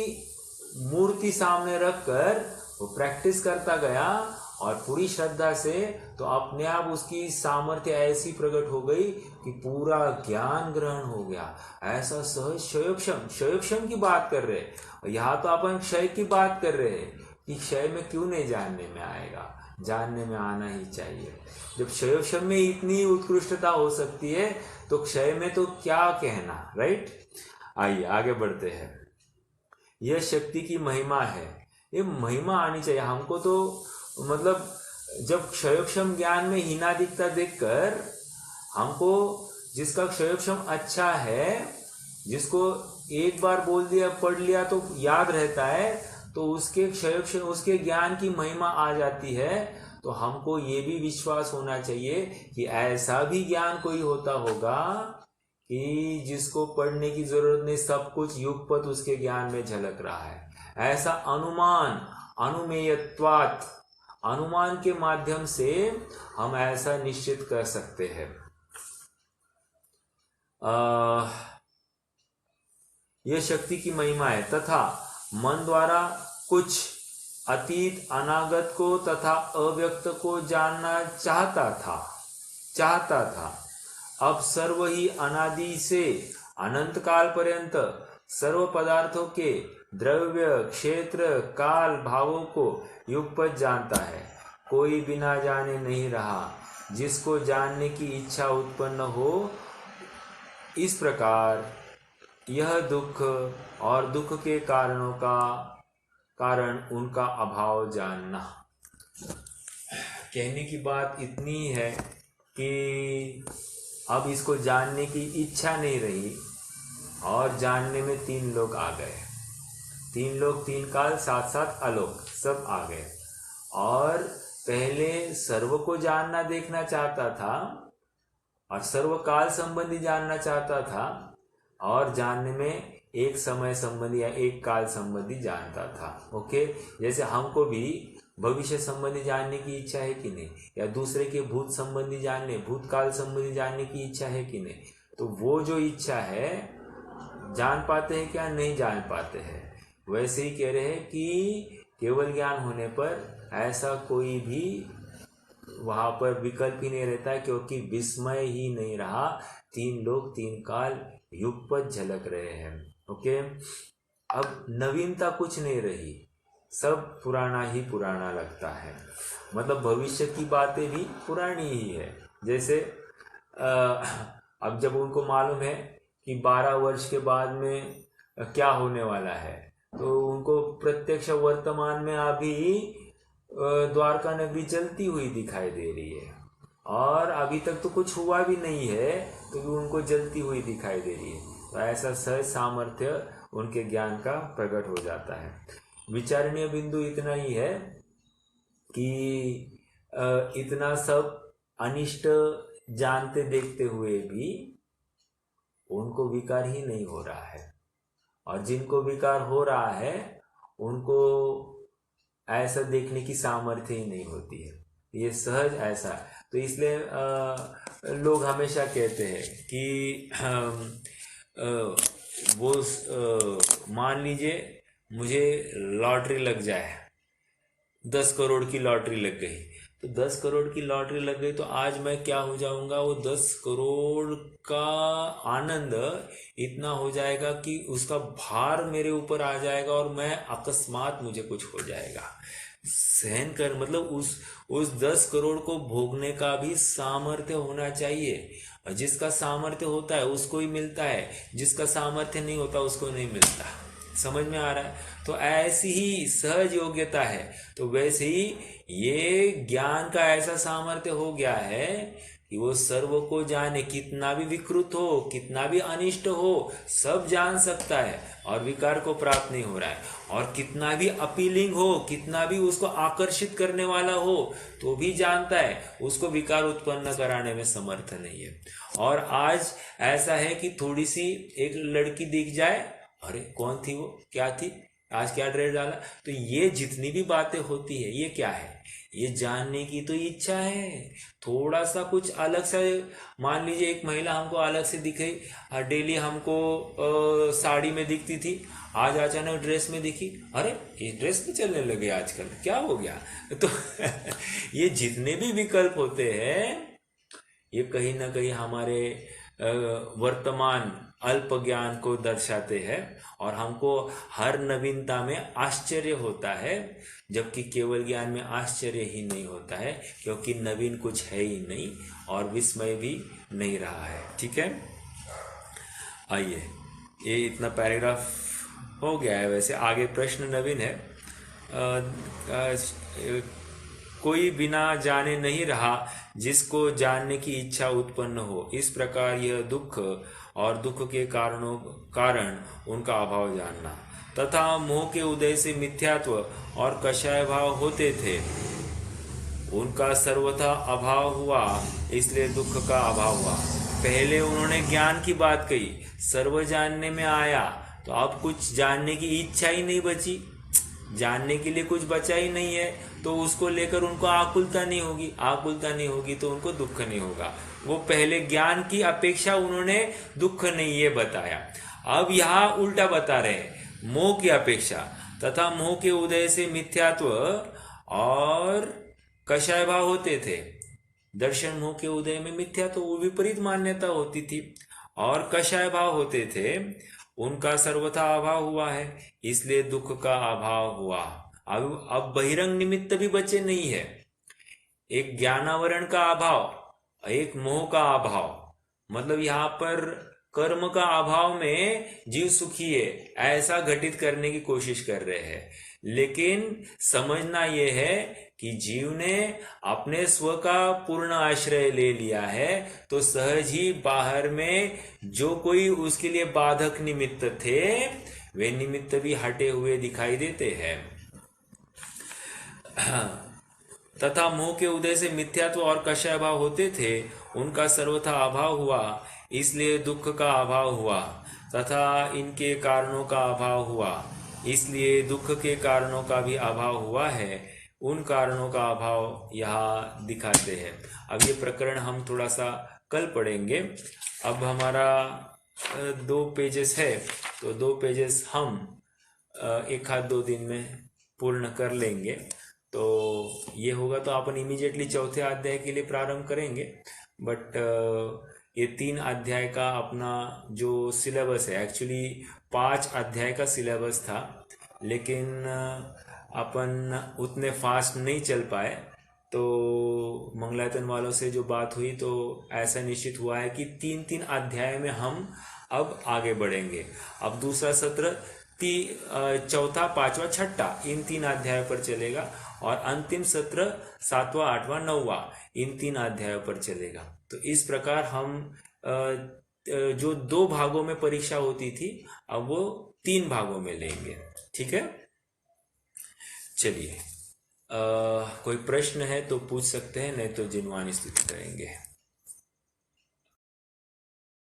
Speaker 1: मूर्ति सामने रखकर वो प्रैक्टिस करता गया और पूरी श्रद्धा से, तो अपने आप उसकी सामर्थ्य ऐसी प्रकट हो गई कि पूरा ज्ञान ग्रहण हो गया। ऐसा सहज क्षयक्षम की बात कर रहे, यहाँ तो अपन क्षय की बात कर रहे हैं कि क्षय में क्यों नहीं जानने में आएगा, जानने में आना ही चाहिए। जब क्षयक्षम में इतनी उत्कृष्टता हो सकती है तो क्षय में तो क्या कहना, राइट? आइए आगे बढ़ते हैं। यह शक्ति की महिमा है, ये महिमा आनी चाहिए हमको। तो मतलब जब क्षयक्षम ज्ञान में हीनादिकता देखकर हमको, जिसका क्षयक्षम अच्छा है, जिसको एक बार बोल दिया पढ़ लिया तो याद रहता है, तो उसके क्षयक्षम, उसके ज्ञान की महिमा आ जाती है। तो हमको ये भी विश्वास होना चाहिए कि ऐसा भी ज्ञान कोई होता होगा कि जिसको पढ़ने की जरूरत नहीं, सब कुछ युगपत उसके ज्ञान में झलक रहा है। ऐसा अनुमान, अनुमेयत्वात्, अनुमान के माध्यम से हम ऐसा निश्चित कर सकते हैं। यह शक्ति की महिमा है। तथा मन द्वारा कुछ अतीत अनागत को तथा अव्यक्त को जानना चाहता था। अब सर्व ही अनादि से अनंत काल पर्यंत सर्व पदार्थों के द्रव्य, क्षेत्र, काल, भावों को युगपत जानता है। कोई बिना जाने नहीं रहा। जिसको जानने की इच्छा उत्पन्न हो, इस प्रकार यह दुख और दुख के कारणों का कारण उनका अभाव जानना। कहने की बात इतनी है कि अब इसको जानने की इच्छा नहीं रही और जानने में 3 लोग आ गए। 3 लोग, 3 काल, साथ साथ आलोक, सब आ गए। और पहले सर्व को जानना देखना चाहता था और सर्व काल संबंधी जानना चाहता था, और जानने में एक समय संबंधी या एक काल संबंधी जानता था। ओके, जैसे हमको भी भविष्य संबंधी जानने की इच्छा है कि नहीं, या दूसरे के भूत संबंधी जानने, भूतकाल संबंधी जानने की इच्छा है कि नहीं, तो वो जो इच्छा है जान पाते हैं क्या? नहीं जान पाते हैं। वैसे ही कह रहे हैं कि केवल ज्ञान होने पर ऐसा कोई भी वहां पर विकल्प ही नहीं रहता, क्योंकि विस्मय ही नहीं रहा। 3 लोग 3 काल युगपत झलक रहे हैं। ओके, अब नवीनता कुछ नहीं रही, सब पुराना ही पुराना लगता है। मतलब भविष्य की बातें भी पुरानी ही है। जैसे अब जब उनको मालूम है कि 12 वर्ष के बाद में क्या होने वाला है। तो उनको प्रत्यक्ष वर्तमान में अभी द्वारका नगरी जलती हुई दिखाई दे रही है, और अभी तक तो कुछ हुआ भी नहीं है तो भी उनको जलती हुई दिखाई दे रही है। तो ऐसा सहज सामर्थ्य उनके ज्ञान का प्रकट हो जाता है। विचारणीय बिंदु इतना ही है कि इतना सब अनिष्ट जानते देखते हुए भी उनको विकार ही नहीं हो रहा है, और जिनको विकार हो रहा है उनको ऐसा देखने की सामर्थ्य ही नहीं होती है। ये सहज ऐसा। तो इसलिए लोग हमेशा कहते हैं कि वो मान लीजिए मुझे लॉटरी लग जाए, 10 करोड़ की लॉटरी लग गई, तो 10 करोड़ की लॉटरी लग गई तो आज मैं क्या हो जाऊंगा, वो 10 करोड़ का आनंद इतना हो जाएगा कि उसका भार मेरे ऊपर आ जाएगा और मैं अकस्मात मुझे कुछ हो जाएगा। सहन कर मतलब उस 10 करोड़ को भोगने का भी सामर्थ्य होना चाहिए। और जिसका सामर्थ्य होता है उसको ही मिलता है, जिसका सामर्थ्य नहीं होता उसको नहीं मिलता। समझ में आ रहा है? तो ऐसी ही सहज योग्यता है। तो वैसे ही ये ज्ञान का ऐसा सामर्थ्य हो गया है कि वो सर्व को जाने, कितना भी विकृत हो, कितना भी अनिष्ट हो, सब जान सकता है और विकार को प्राप्त नहीं हो रहा है। और कितना भी अपीलिंग हो, कितना भी उसको आकर्षित करने वाला हो, तो भी जानता है, उसको विकार उत्पन्न कराने में समर्थ नहीं है। और आज ऐसा है कि थोड़ी सी एक लड़की दिख जाए, अरे कौन थी वो, क्या थी, आज क्या ड्रेस डाला, तो ये जितनी भी बातें होती है ये क्या है, ये जानने की तो इच्छा है। थोड़ा सा कुछ अलग से, मान लीजिए एक महिला हमको अलग से दिखे, डेली हमको साड़ी में दिखती थी, आज अचानक ड्रेस में दिखी, अरे ये ड्रेस में चलने लगे आजकल, क्या हो गया। तो ये जितने भी विकल्प होते हैं ये कहीं ना कहीं हमारे वर्तमान अल्प ज्ञान को दर्शाते हैं, और हमको हर नवीनता में आश्चर्य होता है, जबकि केवल ज्ञान में आश्चर्य ही नहीं होता है, क्योंकि नवीन कुछ है ही नहीं और विस्मय भी नहीं रहा है। ठीक है, आइए, ये इतना पैराग्राफ हो गया है। वैसे आगे प्रश्न नवीन है। कोई बिना जाने नहीं रहा जिसको जानने की इच्छा उत्पन्न हो, इस प्रकार यह दुख और दुख के कारण उनका अभाव जानना, तथा मोह के उदय से मिथ्यात्व और कषाय भाव होते थे, उनका सर्वथा अभाव हुआ, इसलिए दुख का अभाव हुआ। पहले उन्होंने ज्ञान की बात कही, सर्व जानने में आया तो अब कुछ जानने की इच्छा ही नहीं बची, जानने के लिए कुछ बचा ही नहीं है, तो उसको लेकर उनको आकुलता नहीं होगी, आकुलता नहीं होगी तो उनको दुख नहीं होगा। वो पहले ज्ञान की अपेक्षा उन्होंने दुख नहीं ये बताया, अब यहाँ उल्टा बता रहे हैं, मोह की अपेक्षा तथा मोह के उदय से मिथ्यात्व और कषाय भाव होते थे। दर्शन मोह के उदय में मिथ्यात्व, वो विपरीत मान्यता होती थी, और कषाय भाव होते थे, उनका सर्वथा अभाव हुआ है, इसलिए दुख का अभाव हुआ। अब बहिरंग निमित्त भी बचे नहीं है, एक ज्ञानावरण का अभाव, एक मोह का अभाव, मतलब यहाँ पर कर्म का अभाव में जीव सुखी है ऐसा घटित करने की कोशिश कर रहे हैं। लेकिन समझना यह है कि जीव ने अपने स्व का पूर्ण आश्रय ले लिया है, तो सहज ही बाहर में जो कोई उसके लिए बाधक निमित्त थे वे निमित्त भी हटे हुए दिखाई देते हैं। तथा मोह के उदय से मिथ्यात्व और कषाय भाव होते थे, उनका सर्वथा अभाव हुआ, इसलिए दुख का अभाव हुआ, तथा इनके कारणों का अभाव हुआ, इसलिए दुख के कारणों का भी अभाव हुआ है। उन कारणों का अभाव यहाँ दिखाते हैं। अब ये प्रकरण हम थोड़ा सा कल पढ़ेंगे। अब हमारा 2 पेजेस है, तो 2 पेजेस हम 1-2 दिन में पूर्ण कर लेंगे। तो ये होगा तो अपन इमीडिएटली चौथे अध्याय के लिए प्रारंभ करेंगे। बट ये 3 अध्याय का अपना जो सिलेबस है, एक्चुअली 5 अध्याय का सिलेबस था, लेकिन अपन उतने फास्ट नहीं चल पाए, तो मंगलायतन वालों से जो बात हुई तो ऐसा निश्चित हुआ है कि 3-3 अध्याय में हम अब आगे बढ़ेंगे। अब दूसरा सत्र चौथा, पांचवा, छठा इन 3 अध्यायों पर चलेगा और अंतिम सत्र 7वां, 8वां, 9वां इन 3 अध्यायों पर चलेगा। तो इस प्रकार हम जो 2 भागों में परीक्षा होती थी अब वो 3 भागों में लेंगे। ठीक है, चलिए कोई प्रश्न है तो पूछ सकते हैं, नहीं तो जिनवानी स्तुति करेंगे।